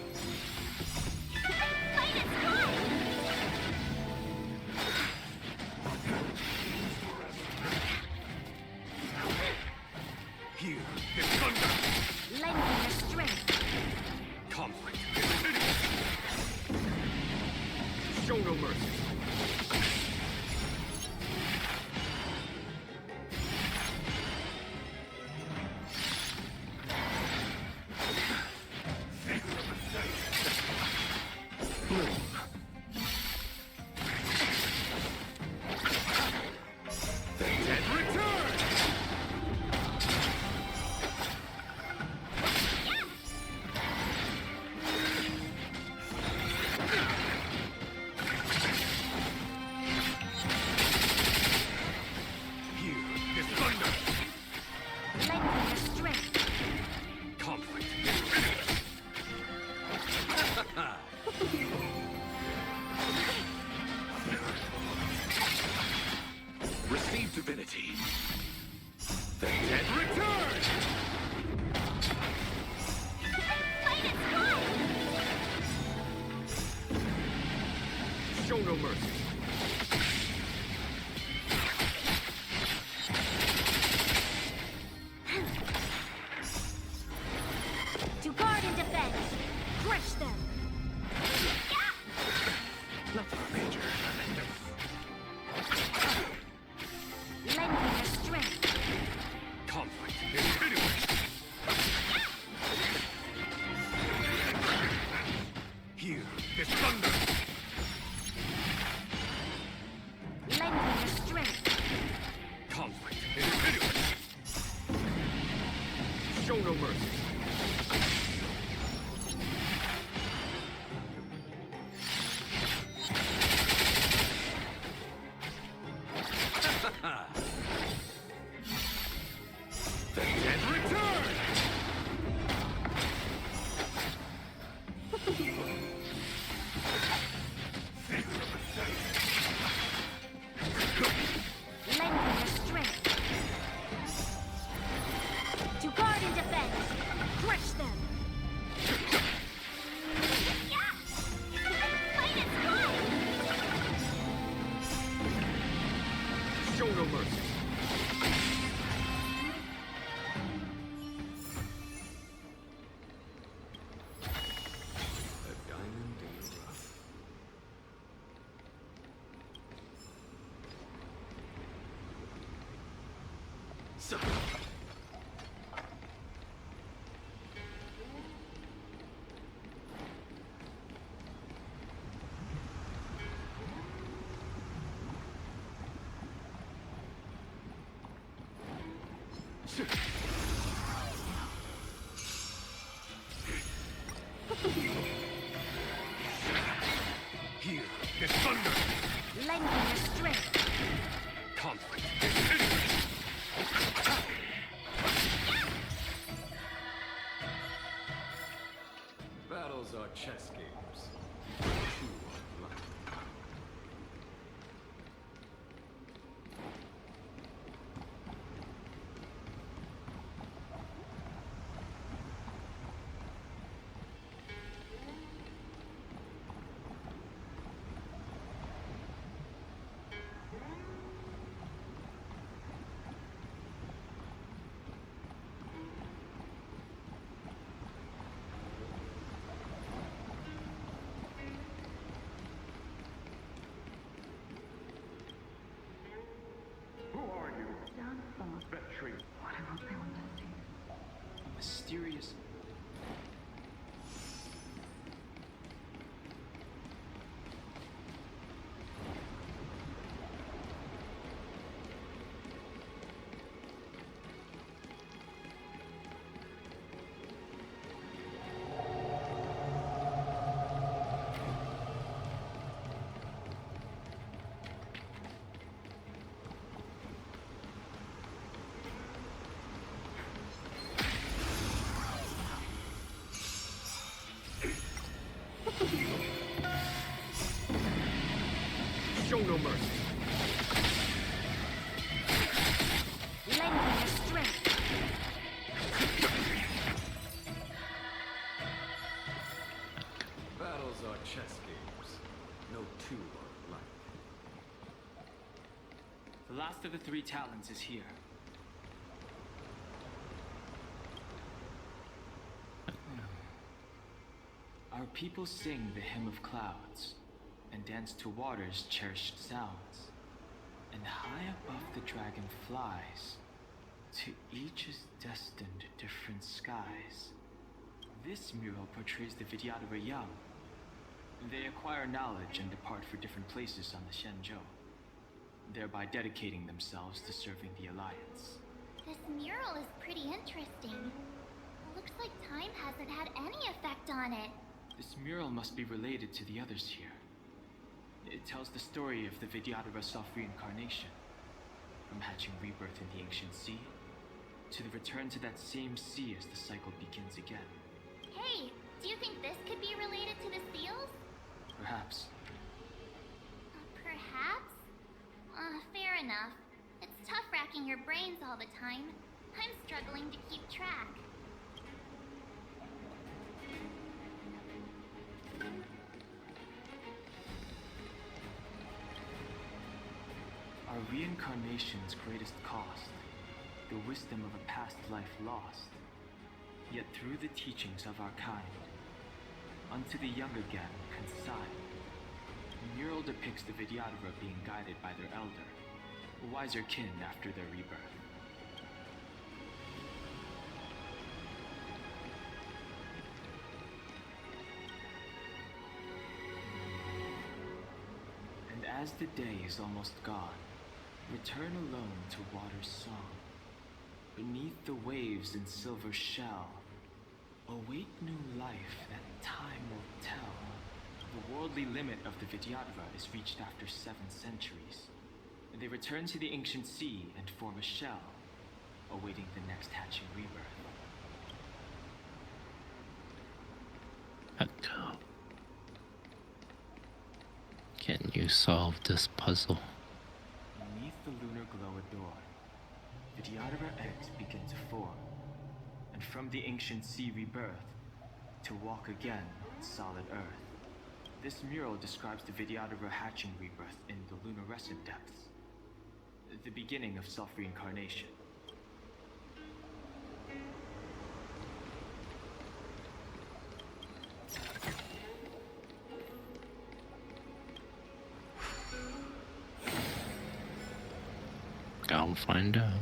Here, the thunder! Lend me your strength. Conflict. Show no mercy. Receive divinity. The dead return! Show no mercy. To guard and defend. Crush them. Nothing major. Lend me your strength. Conflict is pitiless. Here is thunder. Lend me your strength. Conflict is pitiless. Show no mercy. The dead return! Lend me your strength. To guard and defend. Crush them. Show no mercy. Here, the thunder! Lending your strength. Conflict is infinite! Battles are chess games. Two are life. Who are you? John Fong. Vetri. What else I want to see? A mysterious. Show no mercy! Lending your strength. Battles are chess games. No two are alike. The last of the three talents is here. Our people sing the hymn of clouds and dance to water's cherished sounds. And high above the dragon flies, to each is destined different skies. This mural portrays the Vidyadhara young. They acquire knowledge and depart for different places on the Xianzhou, thereby dedicating themselves to serving the Alliance. This mural is pretty interesting. Looks like time hasn't had any effect on it. This mural must be related to the others here. It tells the story of the Vidyadhara self-reincarnation, from hatching rebirth in the ancient sea, to the return to that same sea as the cycle begins again. Hey, do you think this could be related to the seals? Perhaps. Perhaps? Fair enough. It's tough racking your brains all the time. I'm struggling to keep track. Our reincarnation's greatest cost, the wisdom of a past life lost. Yet through the teachings of our kind, unto the young again consigned, the mural depicts the Vidyadhara being guided by their elder, a wiser kin after their rebirth. And as the day is almost gone, return alone to water's song. Beneath the waves in silver shell, await new life that time will tell. The worldly limit of the Vidyadhara is reached after 7 centuries. And they return to the ancient sea and form a shell, awaiting the next hatching rebirth. Echo. Can you solve this puzzle? Beneath the lunar glow adorned, Vidyadhara eggs begin to form, and from the ancient sea rebirth, to walk again on solid earth. This mural describes the Vidyadhara hatching rebirth in the lunarescent depths, the beginning of self-reincarnation. I'll find out.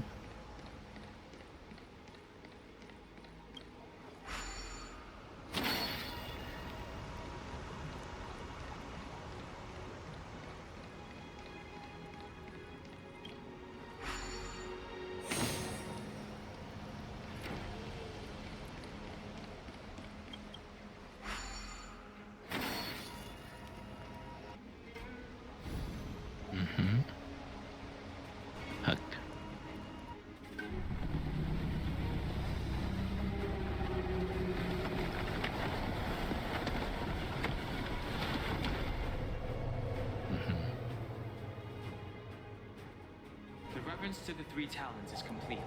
Reverence to the Three Talons is complete.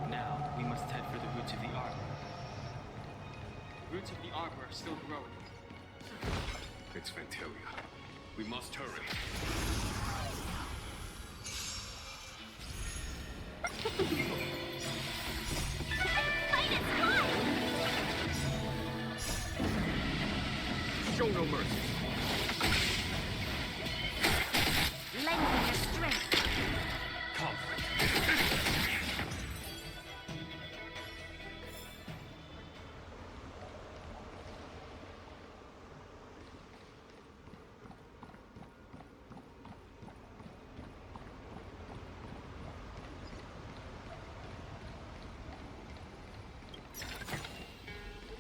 Now, we must head for the roots of the arbor. The roots of the arbor are still growing. It's Fantelia. We must hurry. Show no mercy. Lengthen your strength. Come.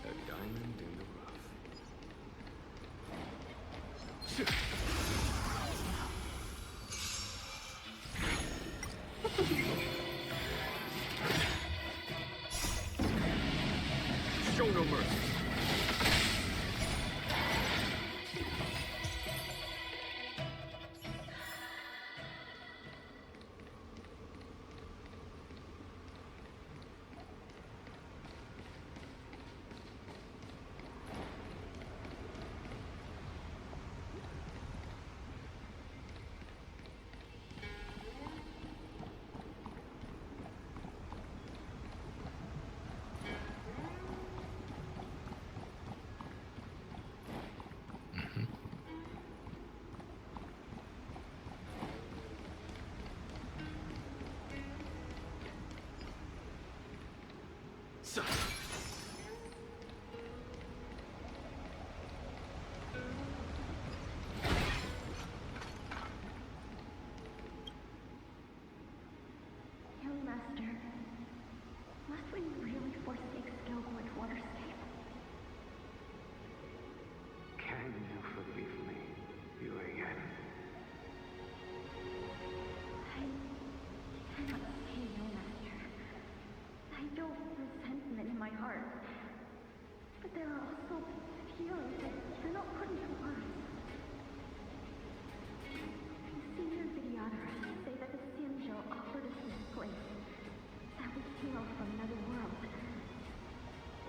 A diamond in the rough. Show no mercy. Young Master, must we really forsake Skelgord's waterscape? Can you forgive me, Yuan? I cannot say no, Master. I feel resentment in my heart. But there are also feelings that cannot put into words. Senior Videodara say that the Xianzhou offered us this place, that we hail from another world.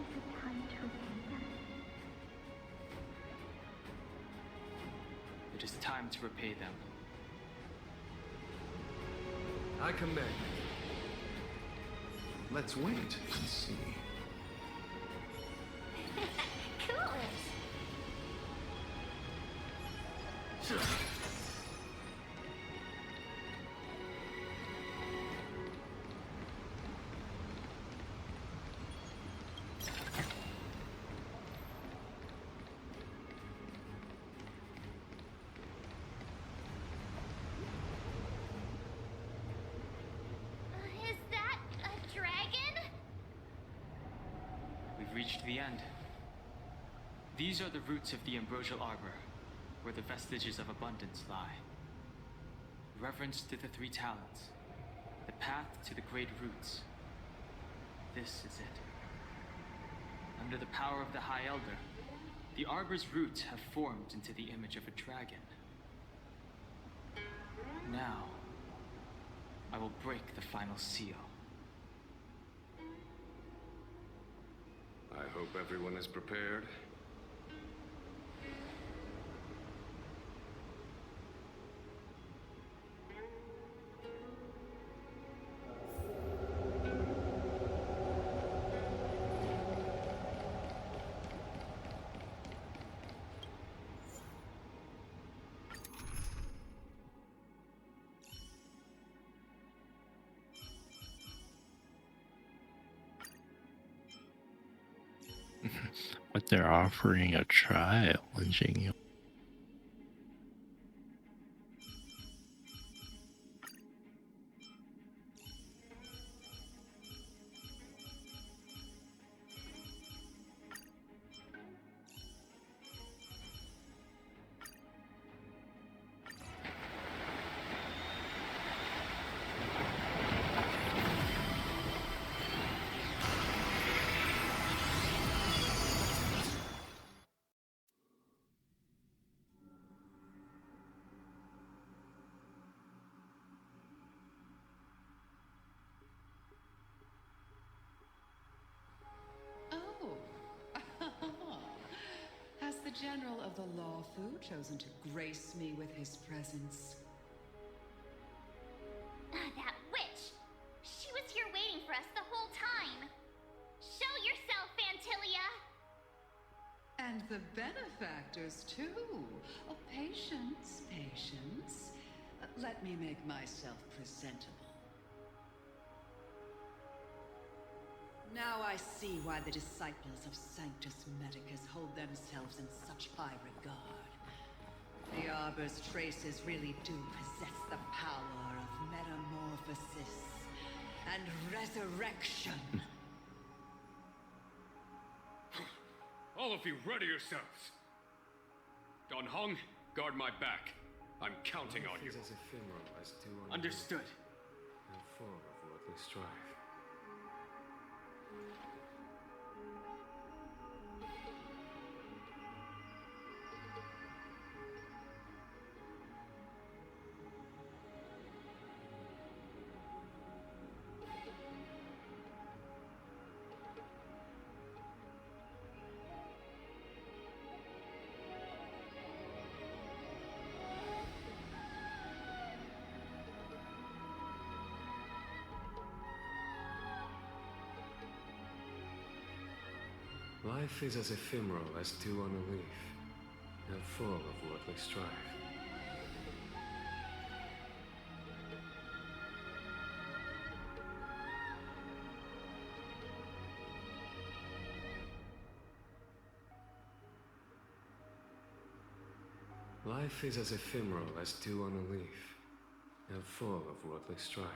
Is it time to repay them? It is time to repay them. I commend you. Let's wait and see. Cool. Is that a dragon? We've reached the end. These are the roots of the Ambrosial Arbor, where the vestiges of abundance lie. Reverence to the Three Talons, the path to the Great Roots. This is it. Under the power of the High Elder, the Arbor's roots have formed into the image of a dragon. Now, I will break the final seal. I hope everyone is prepared. But they're offering a trial in Jingyu. General of the Lawfu chosen to grace me with his presence? That witch! She was here waiting for us the whole time! Show yourself, Fantilia! And the benefactors, too. Oh, patience, patience. Let me make myself presentable. Now I see why the disciples of Sanctus Medicus hold themselves in such high regard. The Arbor's traces really do possess the power of metamorphosis and resurrection. All of you, ready yourselves. Dan Heng, guard my back. I'm counting on you. As ephemeral as do on Understood. And full of worldly strife. Life is as ephemeral as dew on a leaf, and full of worldly strife. Life is as ephemeral as dew on a leaf, and full of worldly strife.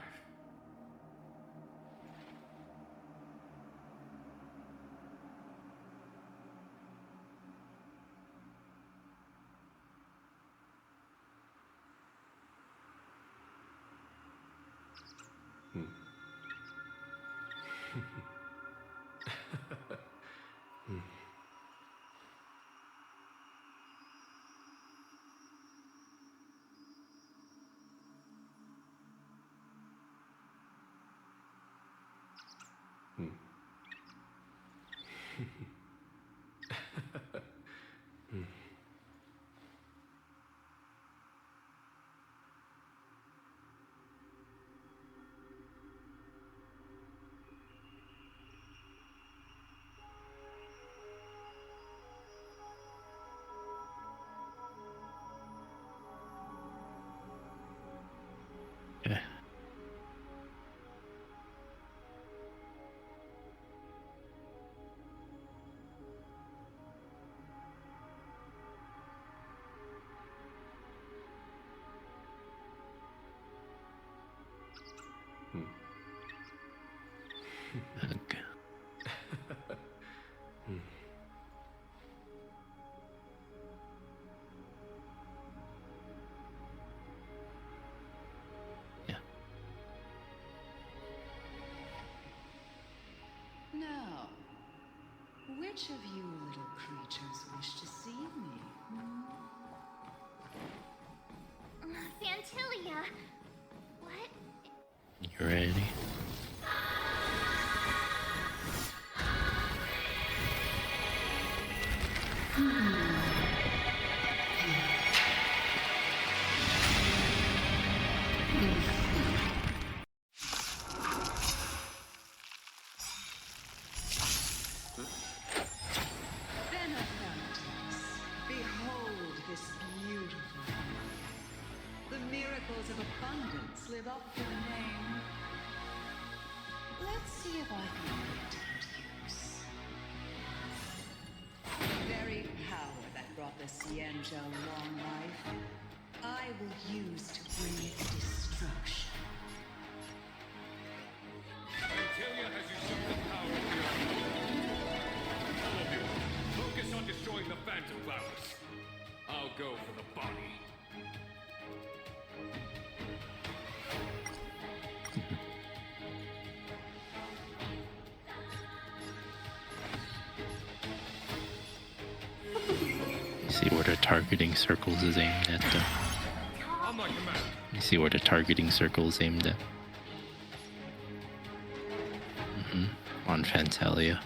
Okay. Okay. Yeah. Now, which of you little creatures wish to see me? Fantilia! What? You ready? Benefactors, behold this beautiful earth. The miracles of abundance live up to the name. Let's see if I can put it to good use. The very power that brought the Xianzhou long life, I will use to bring its destruction. Fantilia has usurped the power of the Arborg. All of you, focus on destroying the Phantom Flowers. I'll go for the body. You see where the targeting circles is aimed at, though. On my command. You see where the targeting circle is aimed at? On Fantalia.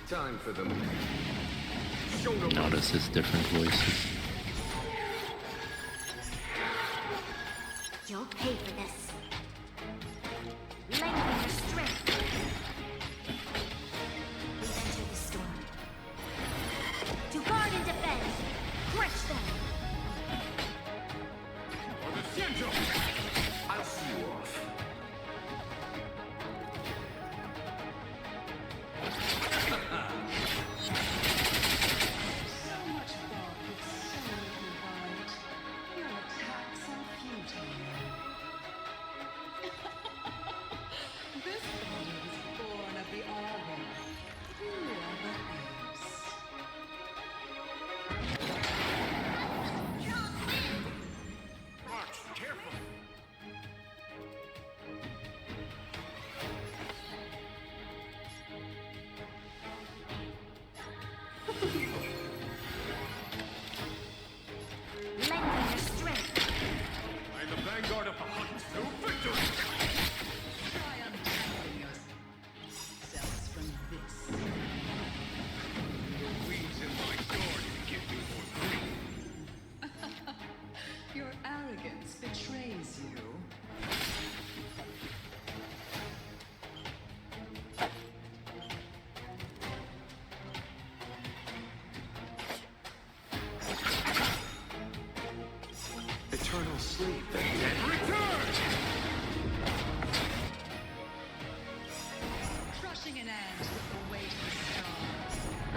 Time for them. Notice his different voices. You'll pay for this. Lengthen your strength. We enter the storm. To guard and defend. Crush them. I'll see you off. So much thought with so little bite. Your attacks are futile. This body was born of the arbor. Who are the apes? March, careful. Lengthen your strength. I'm the vanguard of the hunt to victory. Try untangling yourselves from this. Your weeds in my garden give me more grief. Your arrogance betrays you. Eternal sleep, the dead return! Crushing an ant with the weight of a star.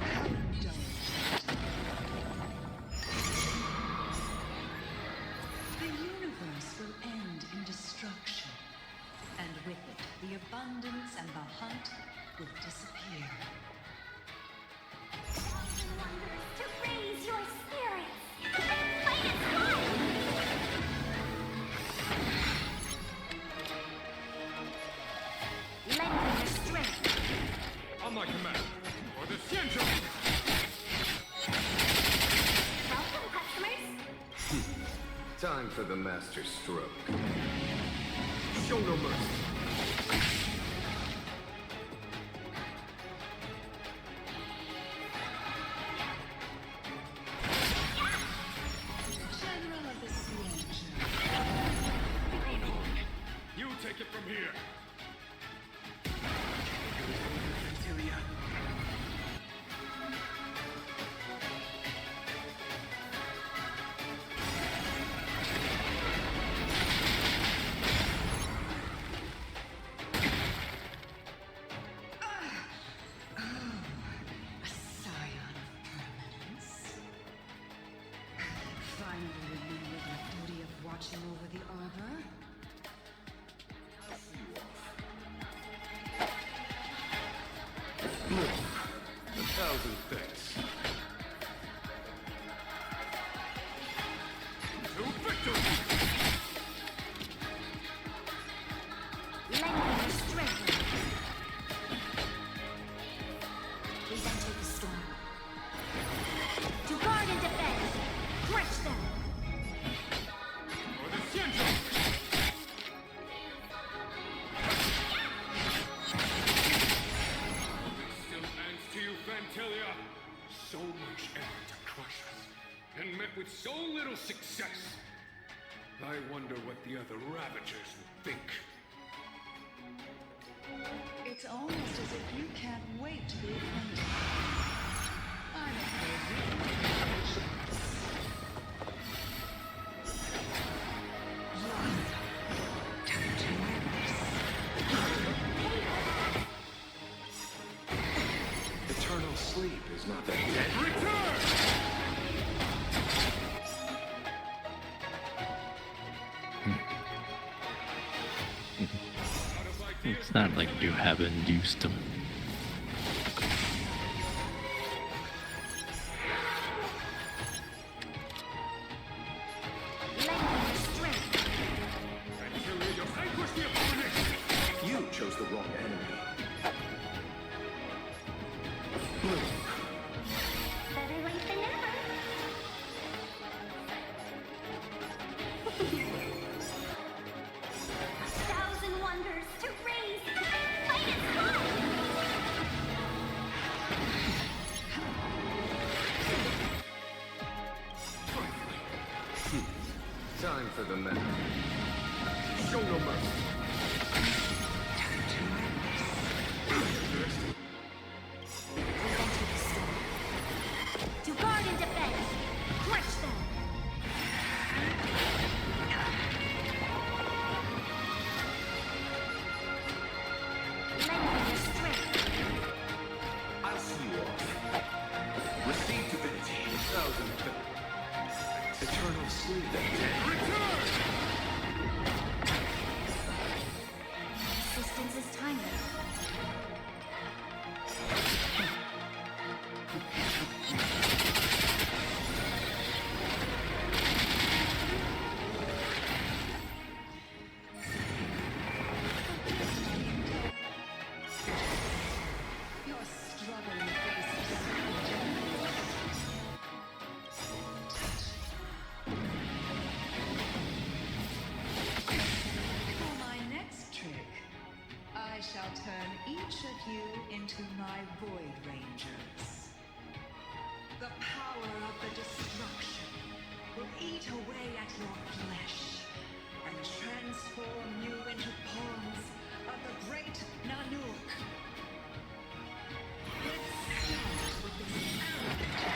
How indulgent. The universe will end in destruction. And with it, the abundance and the hunt will disappear. To raise your spirits. Fight as hard. Lengthen your strength. On my command, for the Xianzhou! Welcome, customers. Time for the master stroke. Show no mercy. General of the Xianzhou. You take it from here. A scion of permanence. Finally remembered my duty of watching over the arbor. I'll see you off. 1,000 thanks. To victory! Lengthen your strength. We enter the storm. To guard and defend. Crush them. For the Xianzhou! Still hands to you, Fantilia. So much effort to crush us, and met with so little success. I wonder what the other Ravagers would think. It's almost as if you can't wait to be acquainted. I'm afraid we don't have a chance. Time to end this. Eternal sleep is not the dead return! It's not like you haven't used them. Lengthen your strength. Fantilia, you vanquish the abomination! You chose the wrong enemy. Better late than never. A thousand wonders to raise. Fight as hard. tougher than that. Show no mercy. To guard and defend. Crush them. Lend me your strength. I'll see you off. Receive divinity. 1,000 eternal sleep. Return! Assistance is timely. Your struggling faces. For my next trick, I shall turn each of you into my Void Rangers. The power of the destruction will eat away at your flesh and transform you into pawns of the great Nanook. Let's start with this arrogant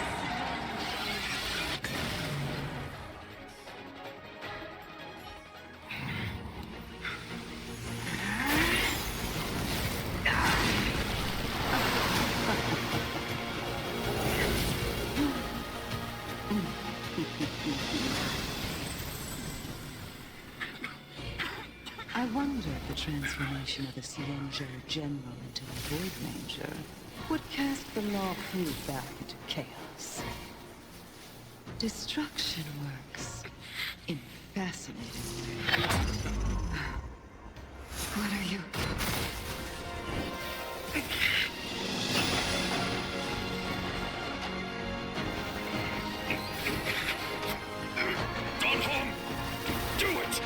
I wonder if the transformation of the Xianzhou General into a Void Ranger would cast the Law Fu back into chaos. Destruction works in fascinating ways. What are you? Dan Heng! Do it!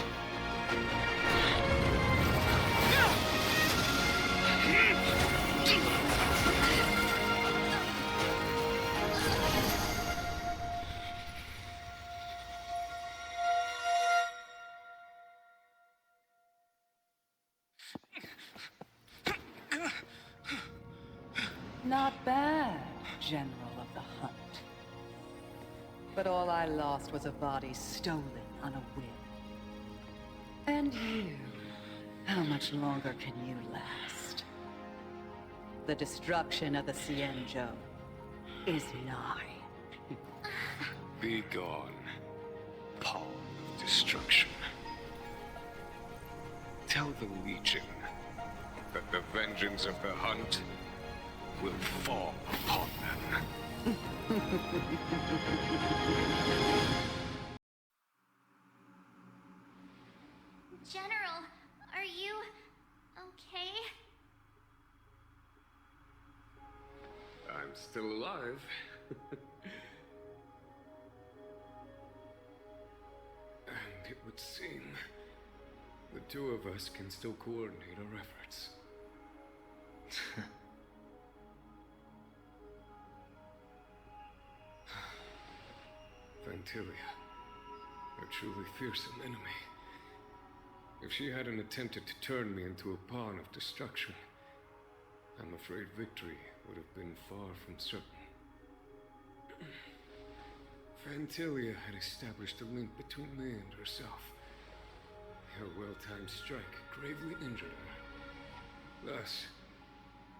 Not bad, General of the Hunt. But all I lost was a body stolen on a whim. And you, how much longer can you last? The destruction of the Xianzhou is nigh. Be gone, pawn of destruction. Tell the Legion that the vengeance of the Hunt will fall upon them. General, are you okay? I'm still alive. And it would seem the two of us can still coordinate our efforts. Vantilia, a truly fearsome enemy. If she hadn't attempted to turn me into a pawn of destruction, I'm afraid victory would have been far from certain. Vantilia had established a link between me and herself. Her well-timed strike gravely injured her. Thus,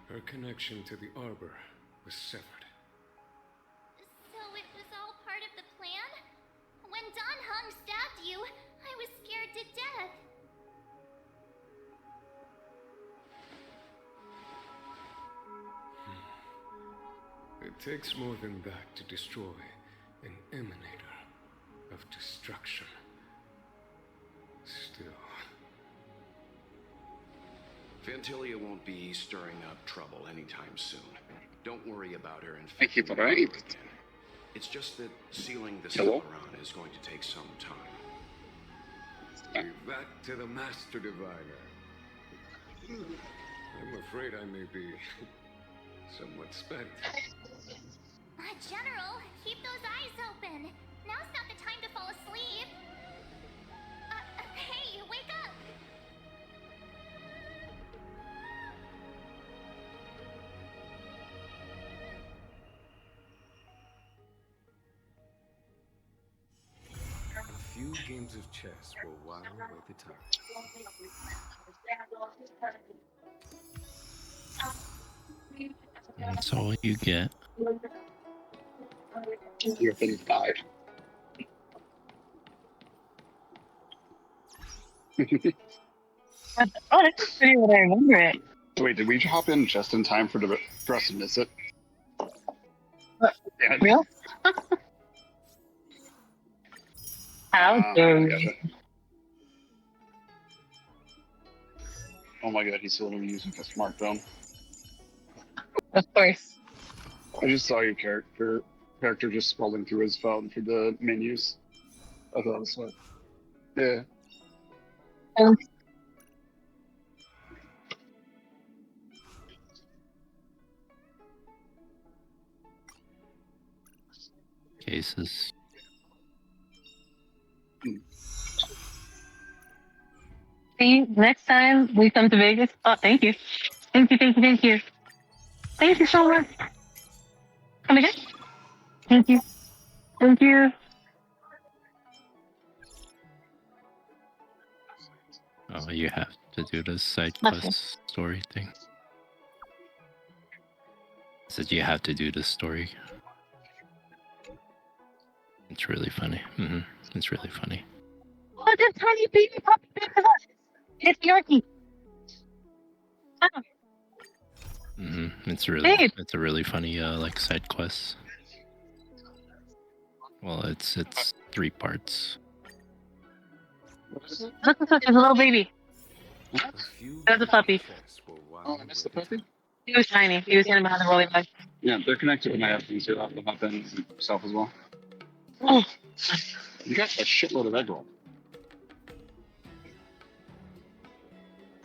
her connection to the Arbor was severed. So it was all part of the plan? When Dan Heng stabbed you, I was scared to death. It takes more than that to destroy an emanator of destruction. Still. Vantilia won't be stirring up trouble anytime soon. Don't worry about her and Thank you for right. It's just that sealing the Hello? Stellaron is going to take some time. Leave that to the Master Diviner. I'm afraid I may be somewhat spent. General, keep those eyes open. Now's not the time to fall asleep. Hey, wake up! A few games of chess will while away the time. That's all you get. You're 35. Oh, that's pretty what I remember it. Wait, did we hop in just in time for us to miss it? Yeah. Real? How dare you? Gotcha. Oh my god, he's still using a smartphone. Of course. I just saw your character just scrolling through his phone for the menus. I thought it was fun. Yeah. Cases. See, next time we come to Vegas. Oh, thank you. Thank you, thank you, thank you. Thank you so much. Come again? Thank you. Thank you. Oh, you have to do the side Nothing. quest story thing. Said you have to do the story. It's really funny. It's really funny. Oh, this tiny baby puppy. It's Yorkie. Oh, It's really, Babe. it's a really funny like side quest. Well, it's 3 parts. look, there's a little baby. There's a puppy. Oh, I missed the puppy? He was tiny. He was standing behind the rolling bag. Yeah, they're connected with my headphones, so I'll have to hop in myself as well. Oh. You got a shitload of egg roll.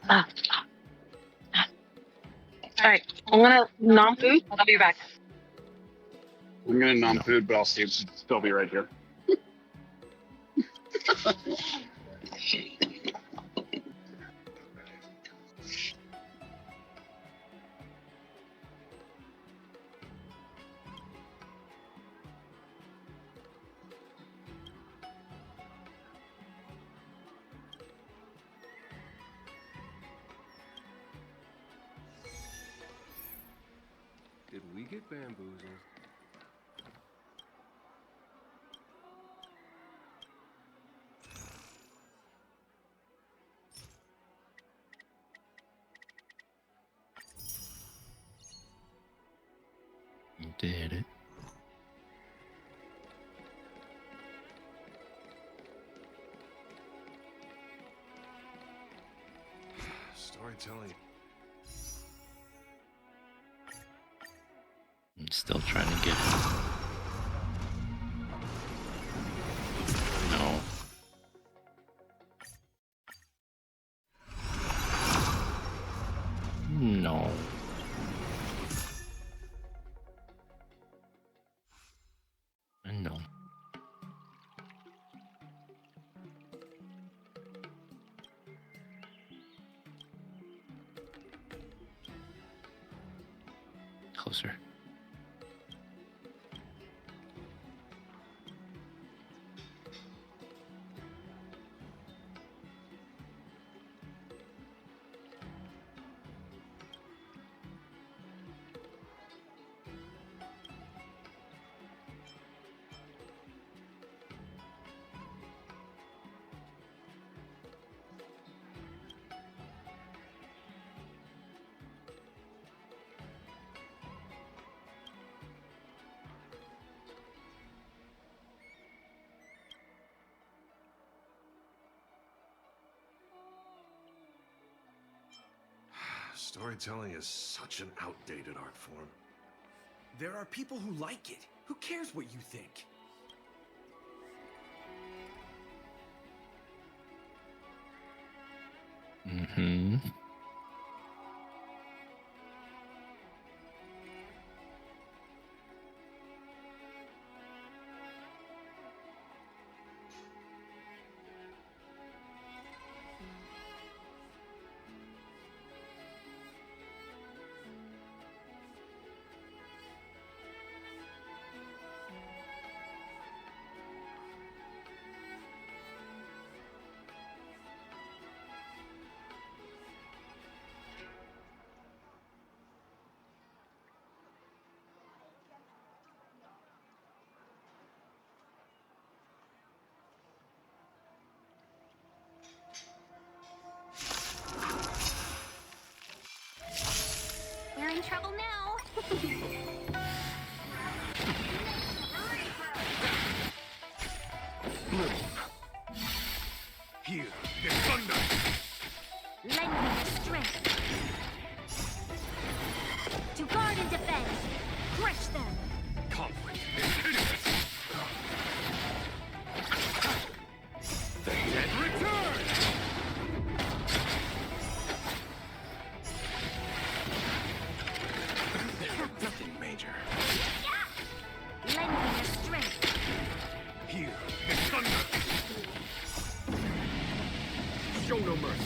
Ah. Alright, I'm gonna nom food. I'll be back. I'm gonna non-food, but I'll still be right here. Did we get bamboozled? You did it. Storytelling. I'm still trying to get it. No. No. No. Closer. Storytelling is such an outdated art form. There are people who like it. Who cares what you think? Mm-hmm. trouble now. Here, the thunder! Lend me your strength. To guard and defend. Crush them. Conflict is hideous! The dead return! Nothing major. Lend me your strength. Here, the thunder! Show no mercy.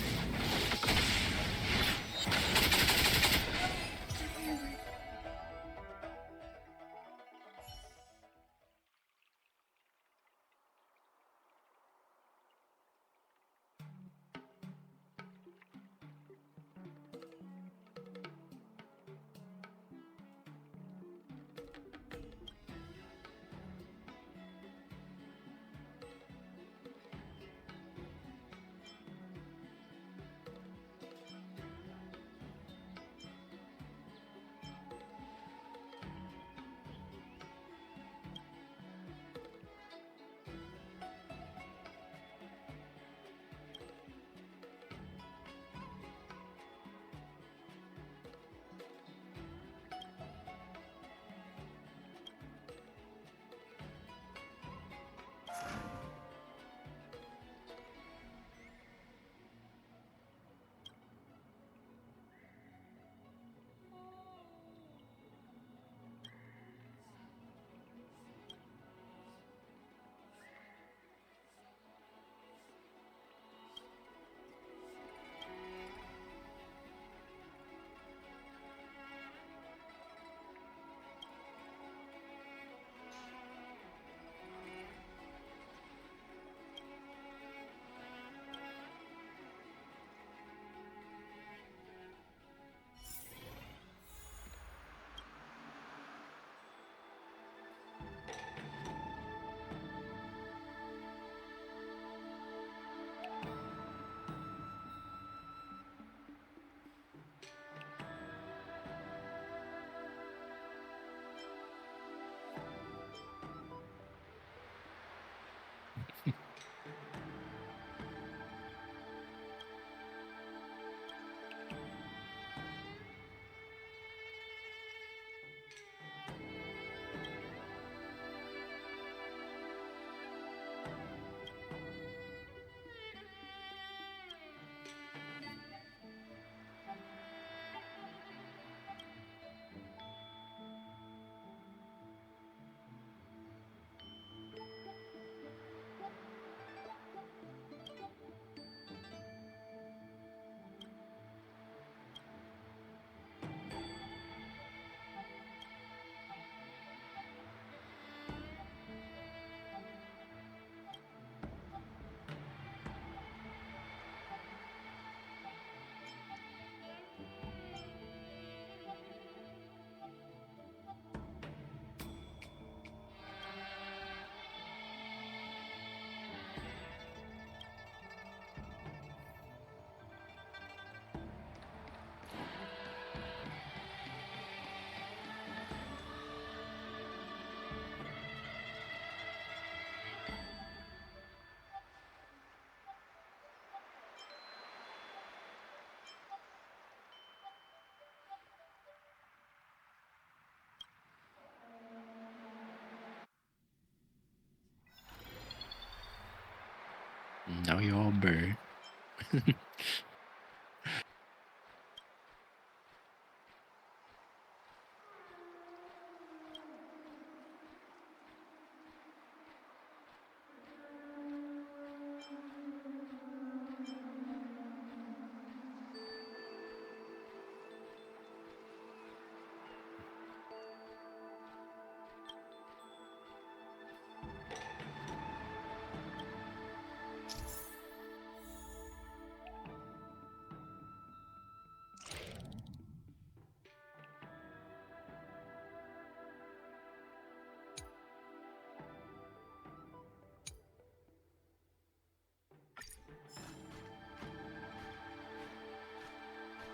Now you're all burned.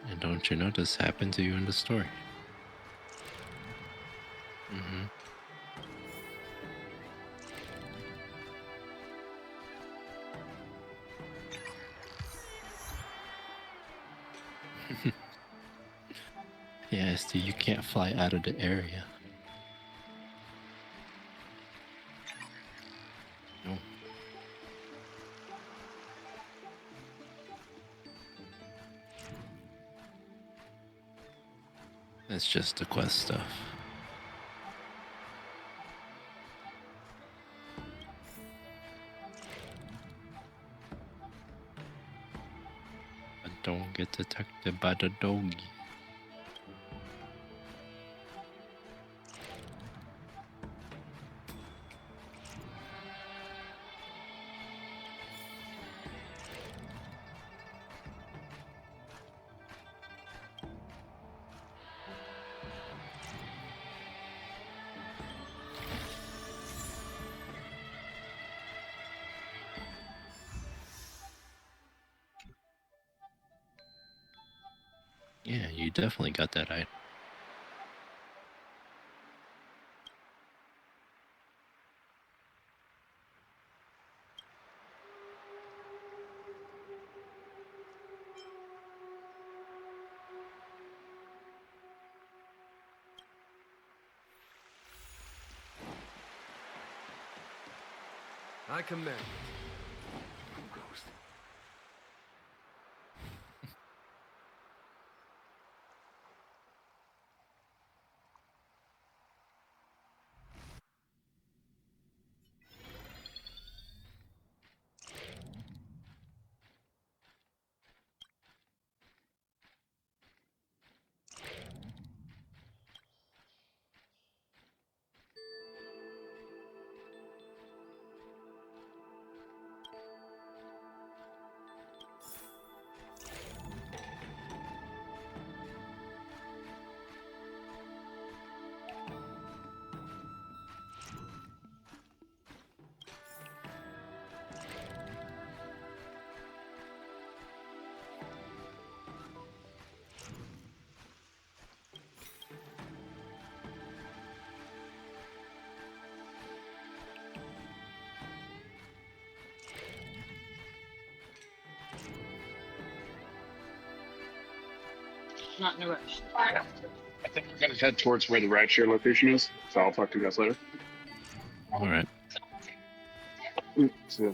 And don't you know this happened to you in the story? Mm-hmm. Yeah, Steve, you can't fly out of the area. No. That's just the quest stuff. But don't get detected by the doggy. Yeah, you definitely got that item. I command. Ghost. Not in a rush. I think we're gonna head towards where the rideshare location is, so I'll talk to you guys later. All right. See ya.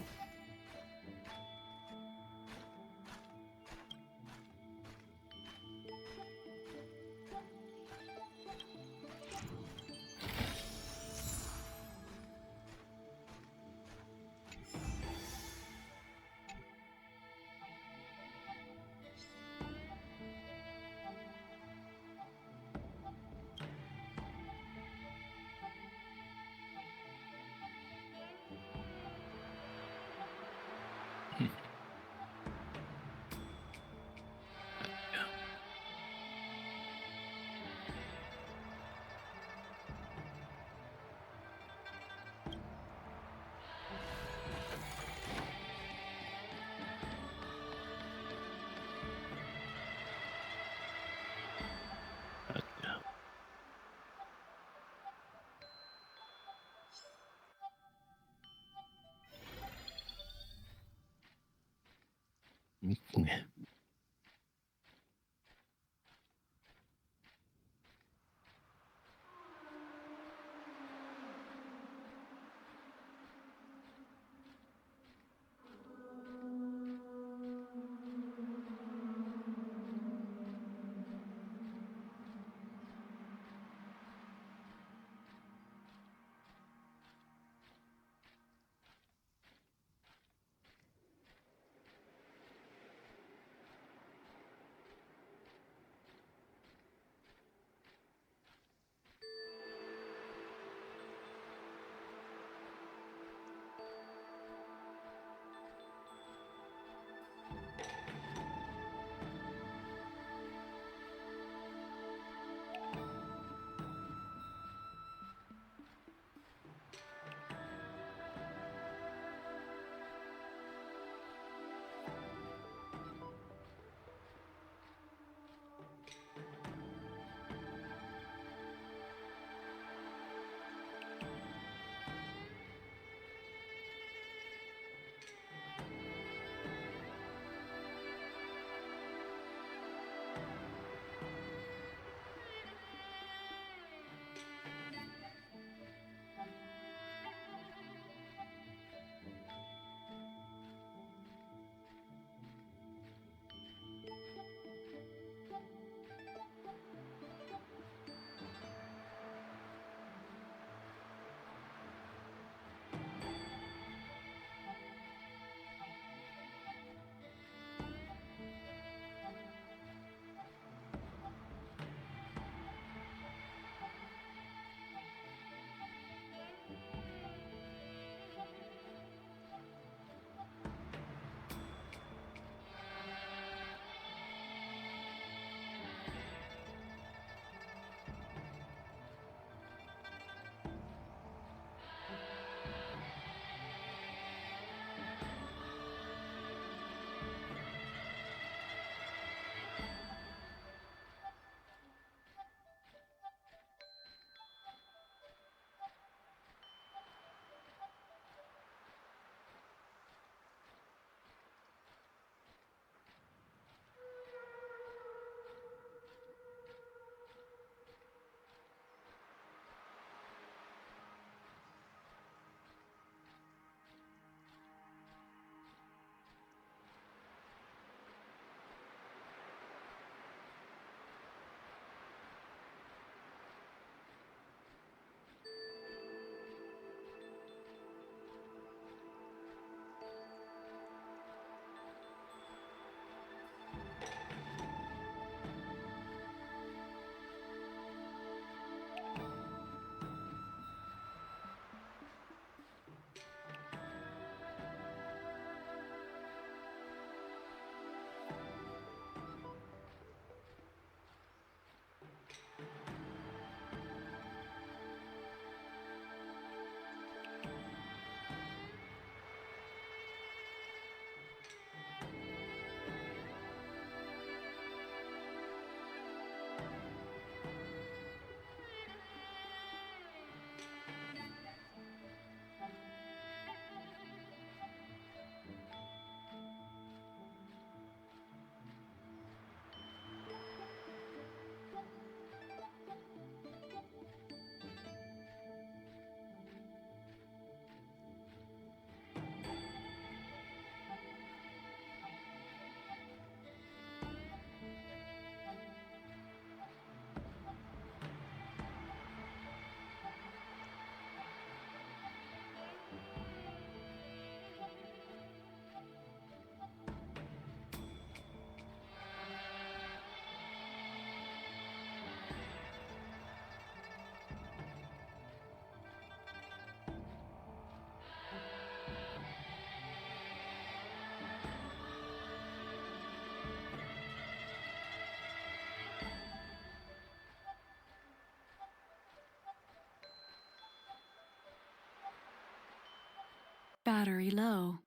Battery low.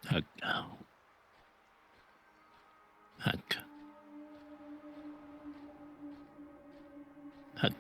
Hug now. Hug. Hug.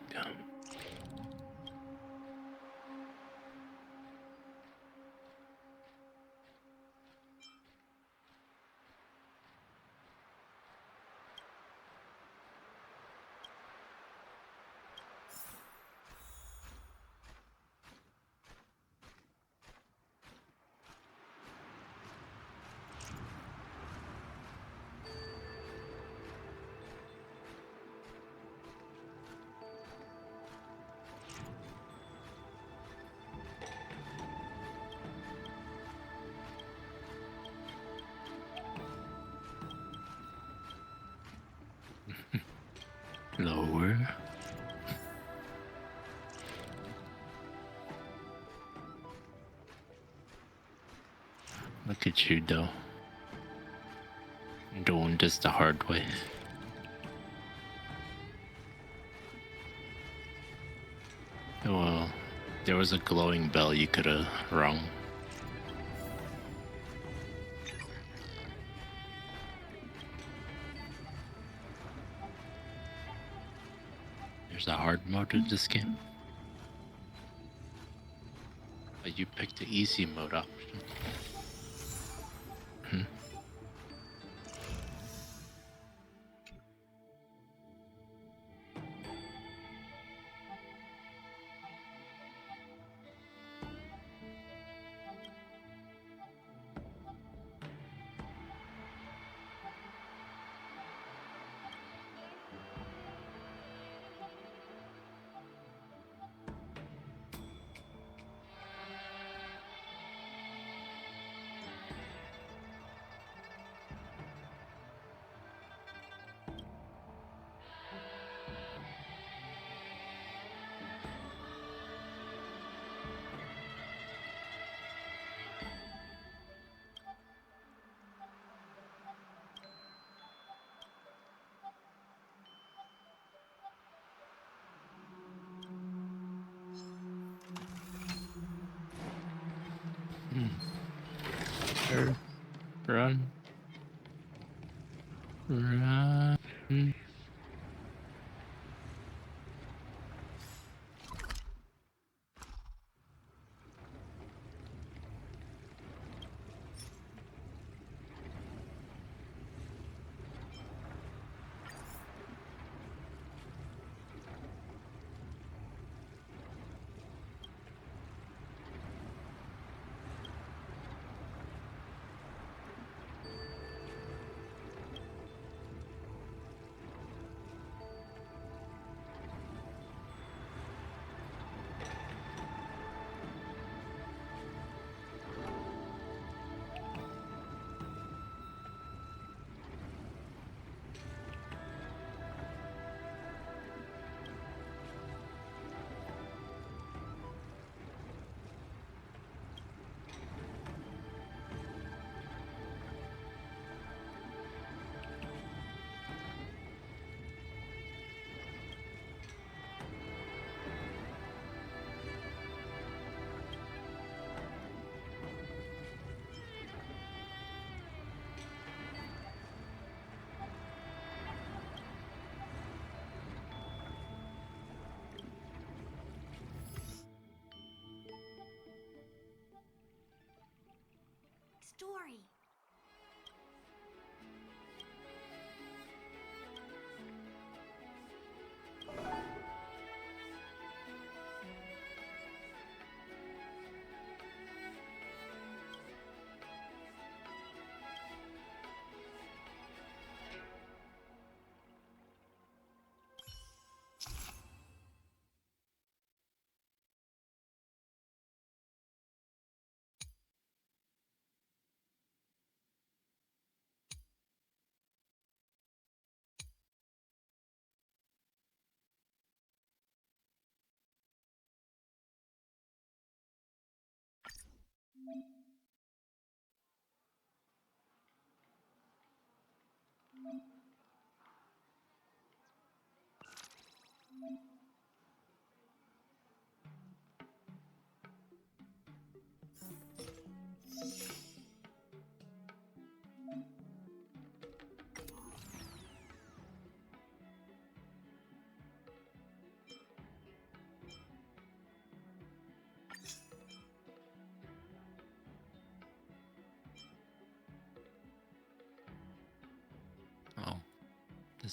Lower. Look at you, though. Doing this the hard way. Well, there was a glowing bell you could have rung. There's a hard mode in this game. But you picked the easy mode option. Hmm. Run. Run. Story.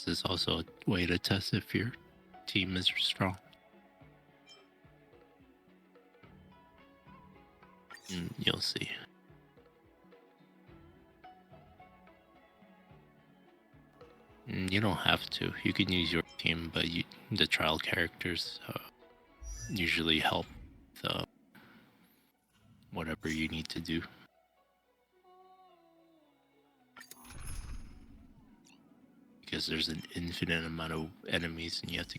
This is also a way to test if your team is strong. You'll see. You don't have to. You can use your team, but the trial characters usually help whatever you need to do. Because there's an infinite amount of enemies and you have to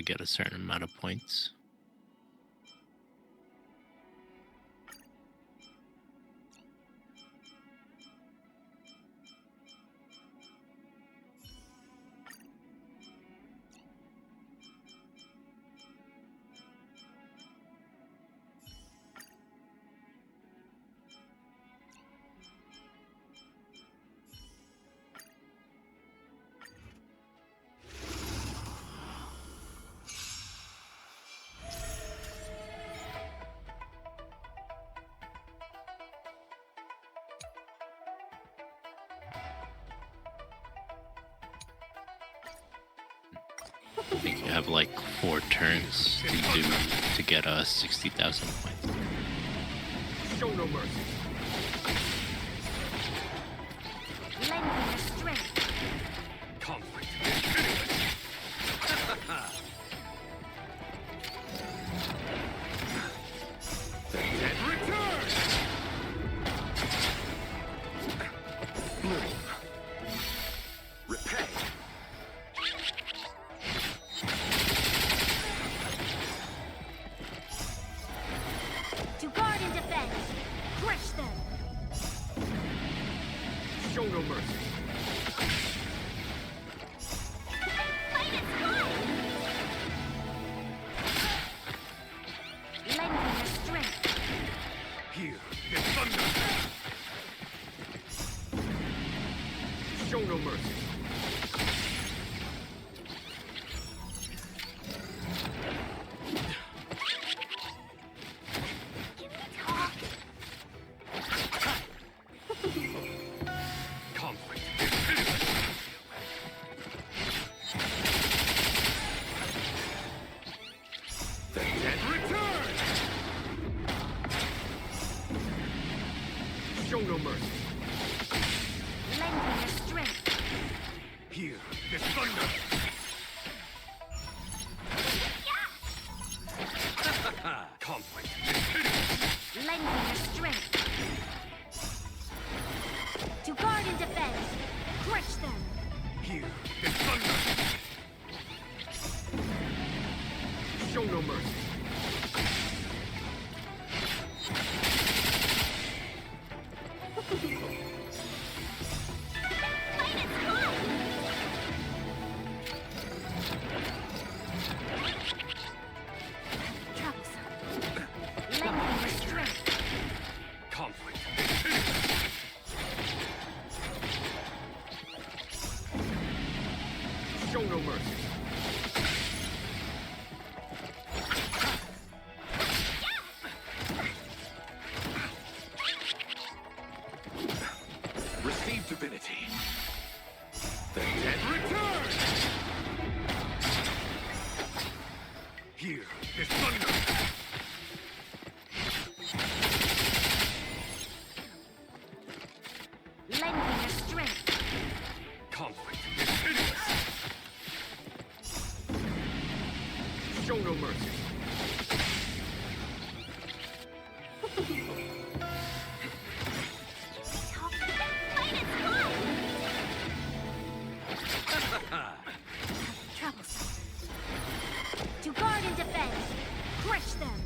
get a certain amount of points. I think you have like 4 turns to get 60,000 points. Show no mercy. Lend me your strength. Conflict. The dead return. Bloom. Repay. To guard and defend. Crush them. Show no mercy. Fight is good. Lend me your strength. Here is thunder. Show no mercy. Conflict. The dead return. Show no mercy. Lend me your strength. Here is thunder. Conflict. Lend me your strength. To guard and defend. Crush them. Here is thunder. Show no mercy. Fight is good. Troublesome. Lend me your strength. Conflict. Show no mercy. Receive divinity. The dead return. Here is thunder. Lend me your strength. Conflict is hideous. Show no mercy. Fight is good. Troublesome. To guard and defend. Crush them.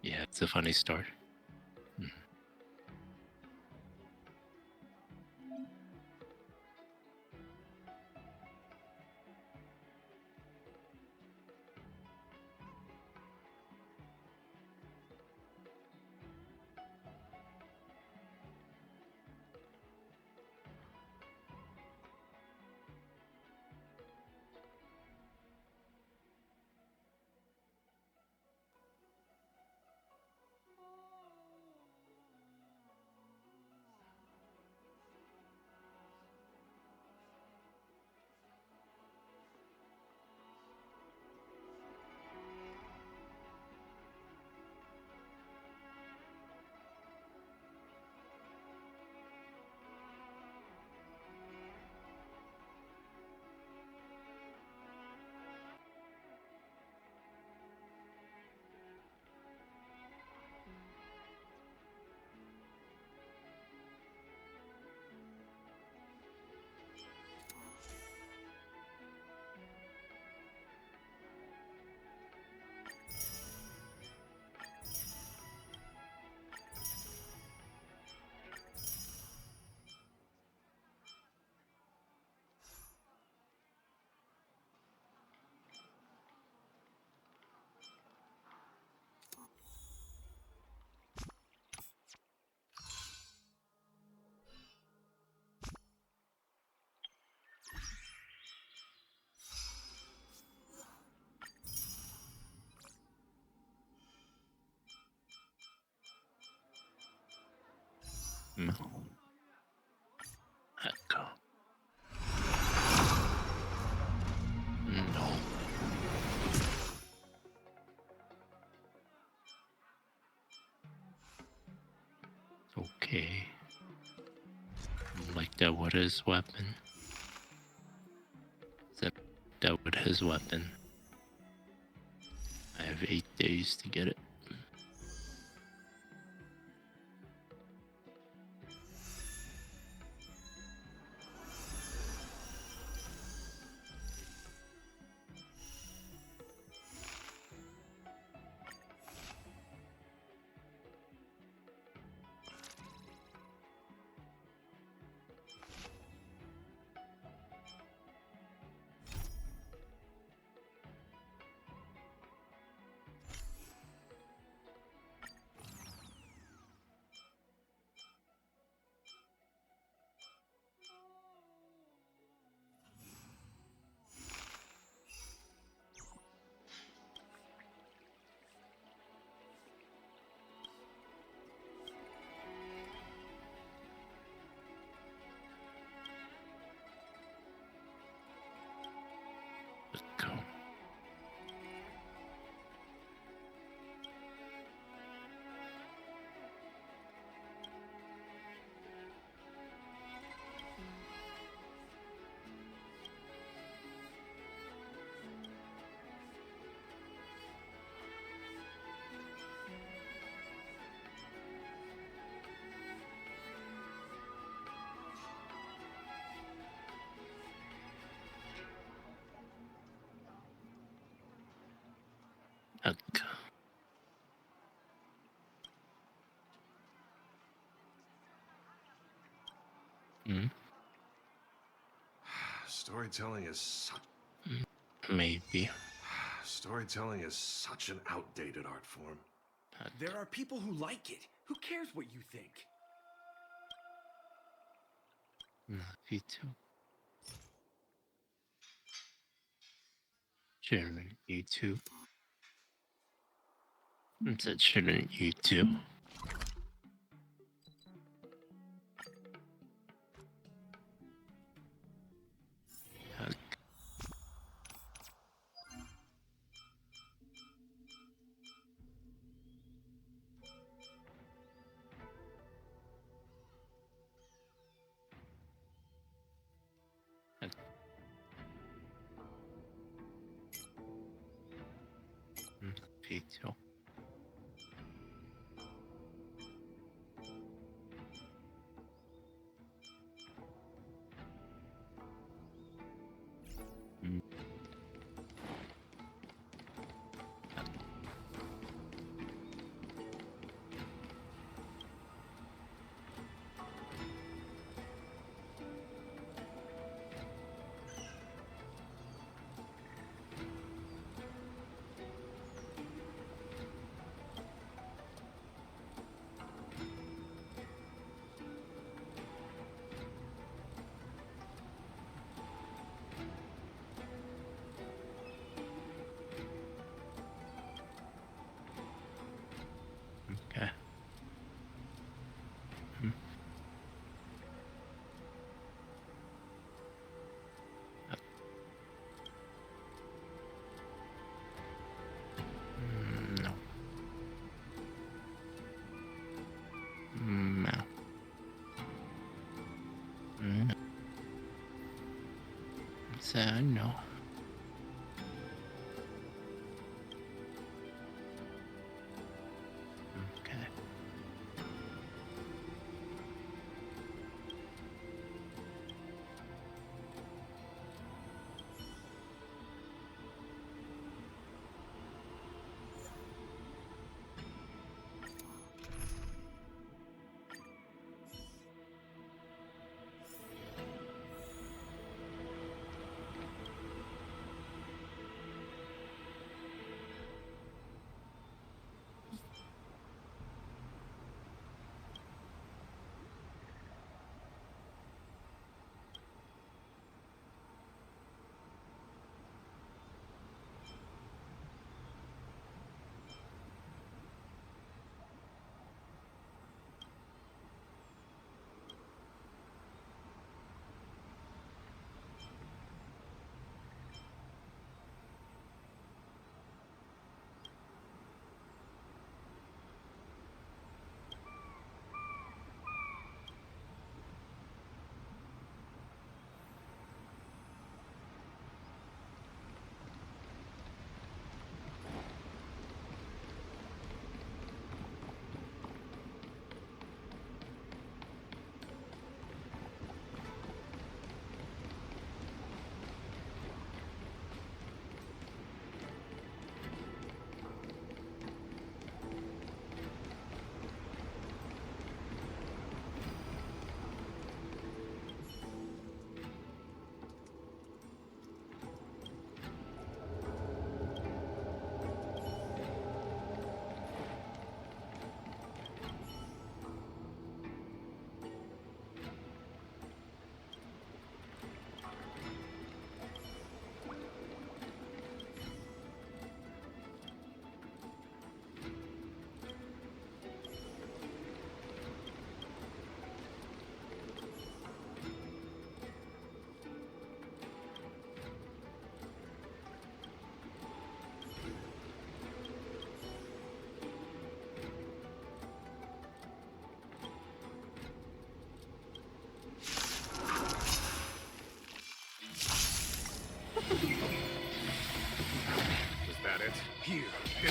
Yeah, it's a funny story. No. Echo. No. Okay. Like that with his weapon. That with his weapon. I have 8 days to get it. Go. Echo. Hmm? Storytelling is such... Maybe. Storytelling is such an outdated art form. There are people who like it. Who cares what you think? Love you too. Shouldn't you too? I said, shouldn't you too? Too. Okay. No. No. No. Say no. Okay.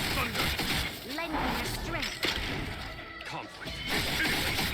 is thunder! Lend me your strength. Conflict is imminent!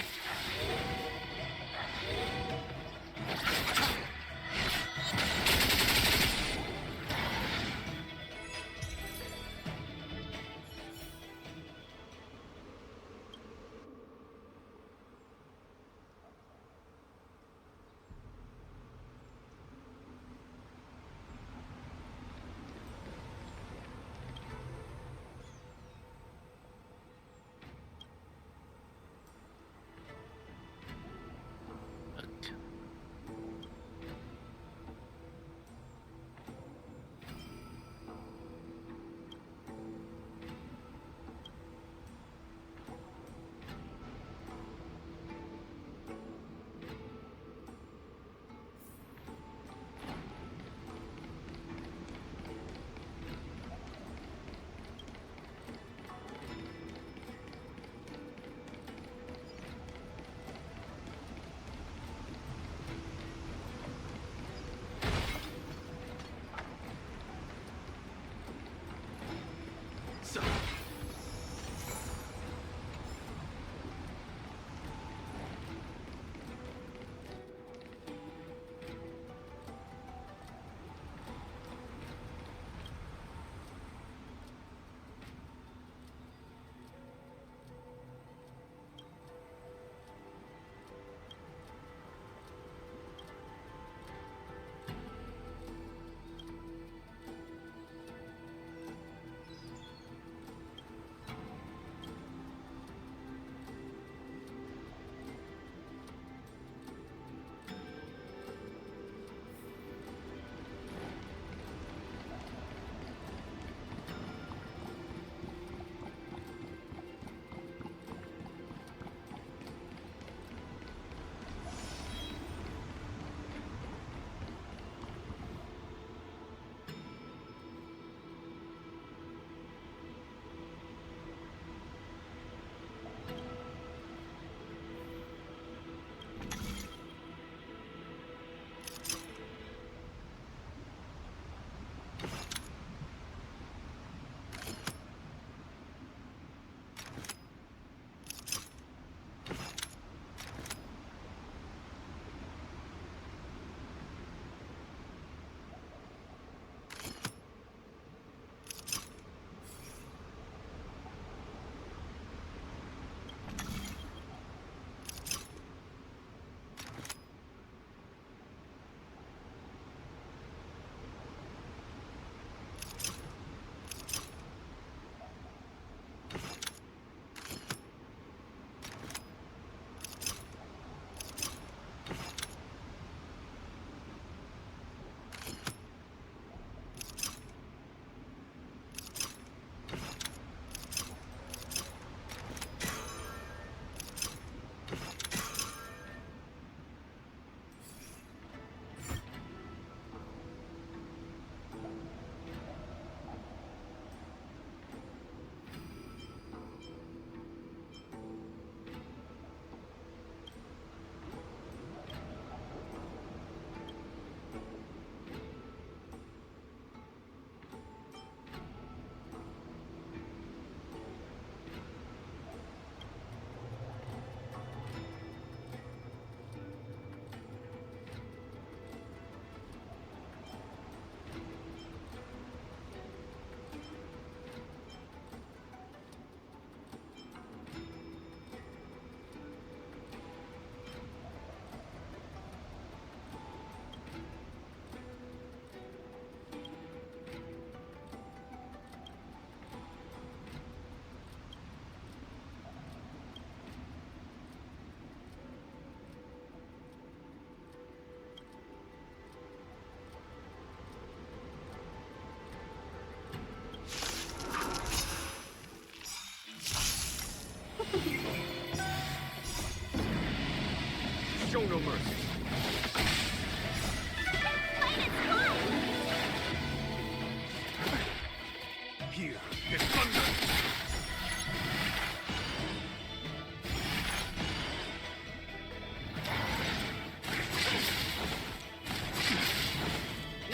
Show no mercy. Here is thunder.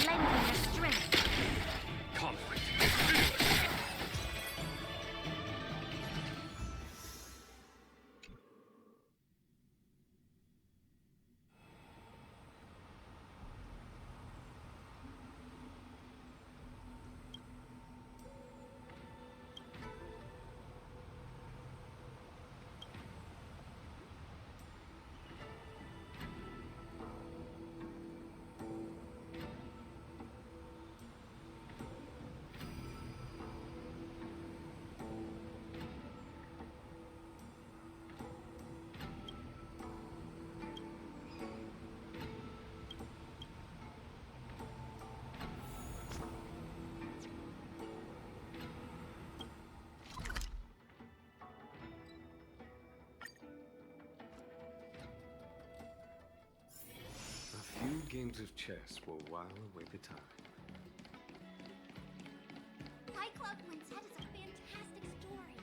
Lend me your strength. Conflict is imminent. games of chess will while away the time. Cyclops Quintet is a fantastic story.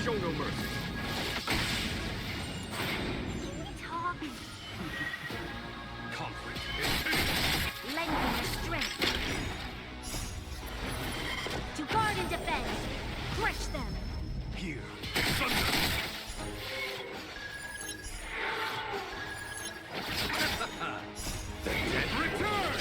Show no mercy. Talk. Comfort. Lengthen your strength. To guard and defend. Crush them. Here. Thunder. The dead return!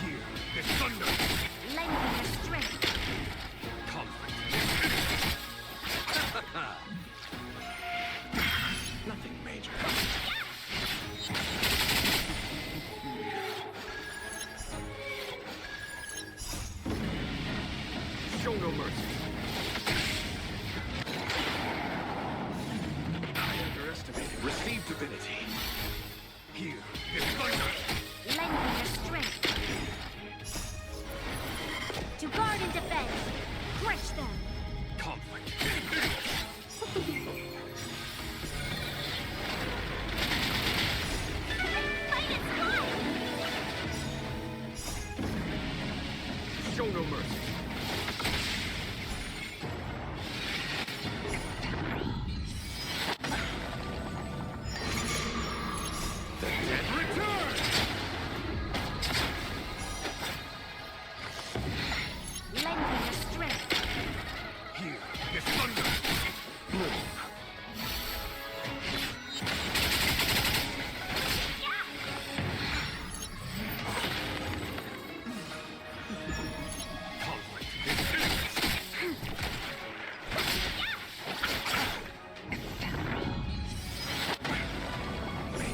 Here, this thunder. Lending your strength. Nothing major. Show no mercy. I underestimated. Receive divinity. Here, this thunder. Lending your strength. To guard and defend. Crush them. Conflict. Show no mercy. The dead return! Lending your strength. Here, this thunder. Move.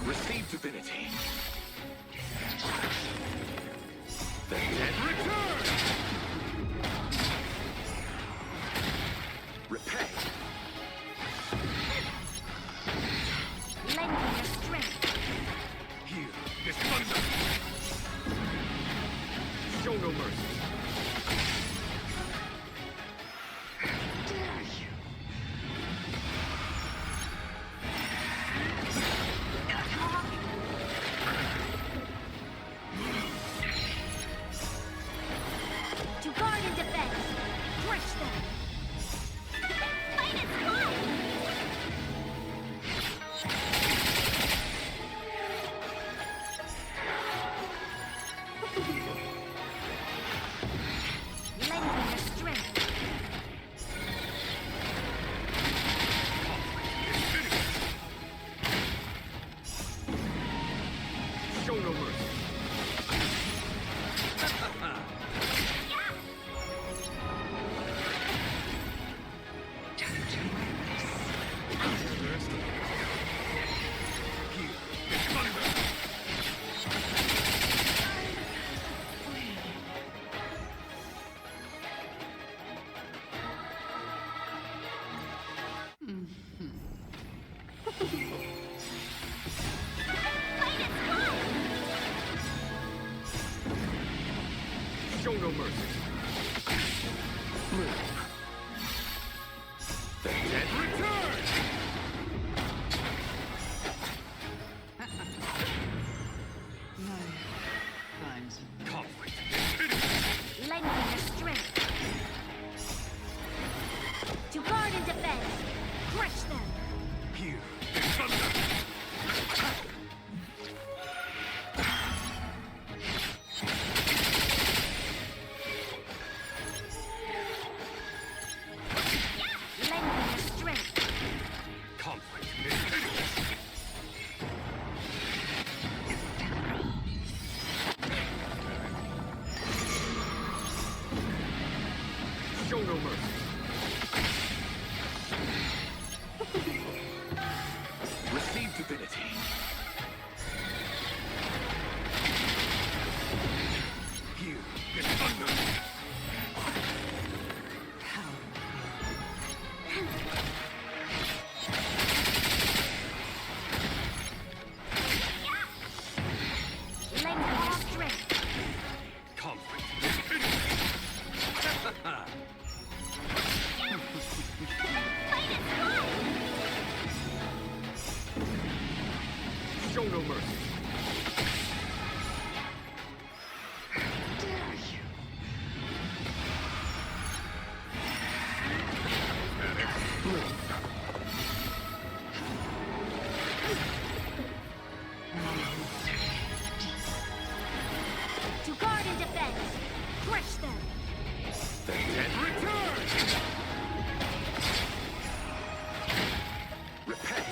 Receive divinity. The dead return! Repay. Lending your strength. Here, this thunder. Show no mercy. Dare you? To guard and defend. Crush them. Fight is fun! Lending your strength. Show no mercy. Here, this thunder. Show no mercy. Move. The dead return! Conflict. Lending your strength. To guard and defend. Crush them. Here, this thunder. Lending your strength. Conflict. Show no mercy. Receive divinity. Here, this thunder. Lending your strength. Conflict. Show no mercy. Dare you? To guard and defend. Crush them. The dead return! Repay.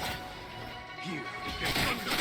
Here, this thunder.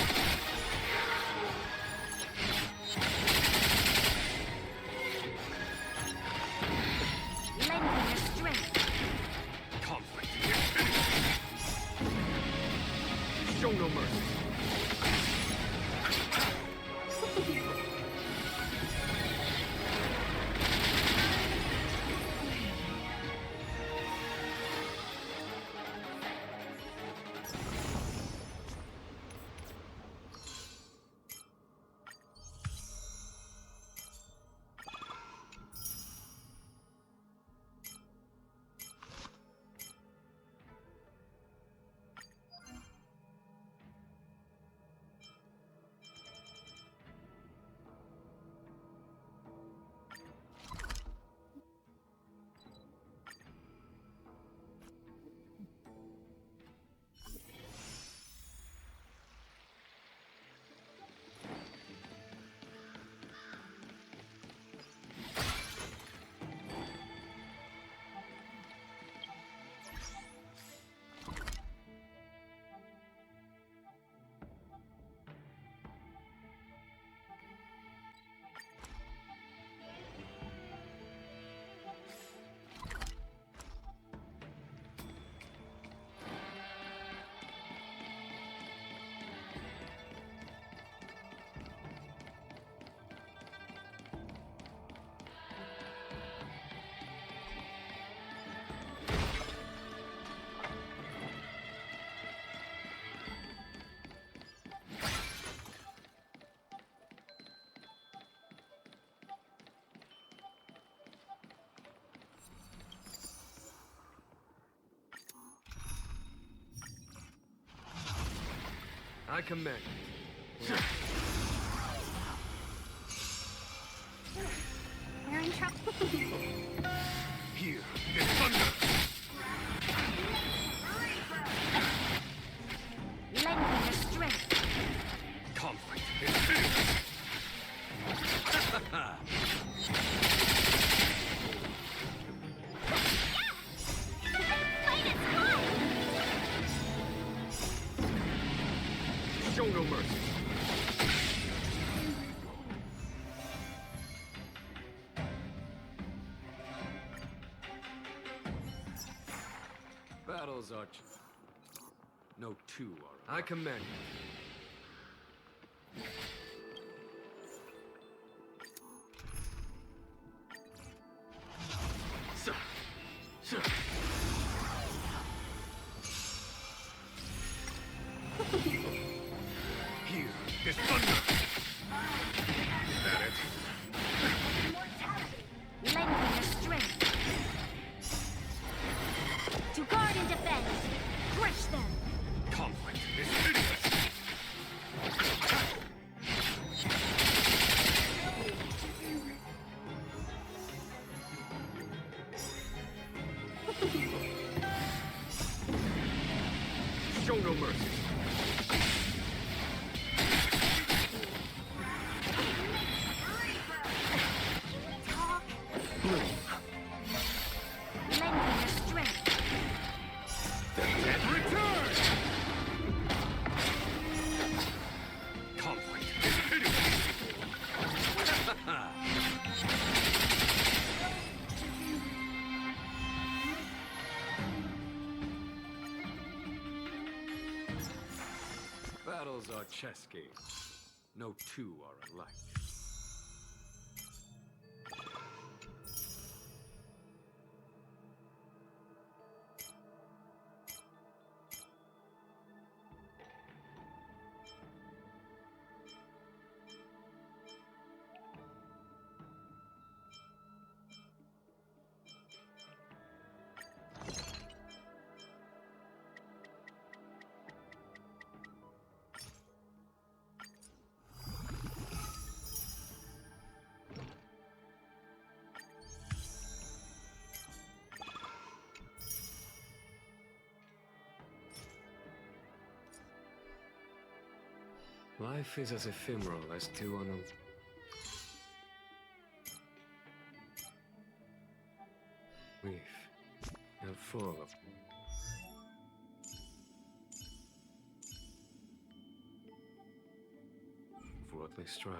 I command. We're in trouble. Here is thunder. Lend me your strength. Conflict is finished. Show no mercy. Battles are... No two are... I command. Sir. Sir. Here is thunder. Is that it? Lend me your strength. To guard and defend. Crush them. Conflict is finished. Show no mercy. Talk. Lend me your strength. The dead return! Conflict is finished. Battles are chess games. No two are alike. Life is as ephemeral as two on a... leaf. And full of... worldly strife.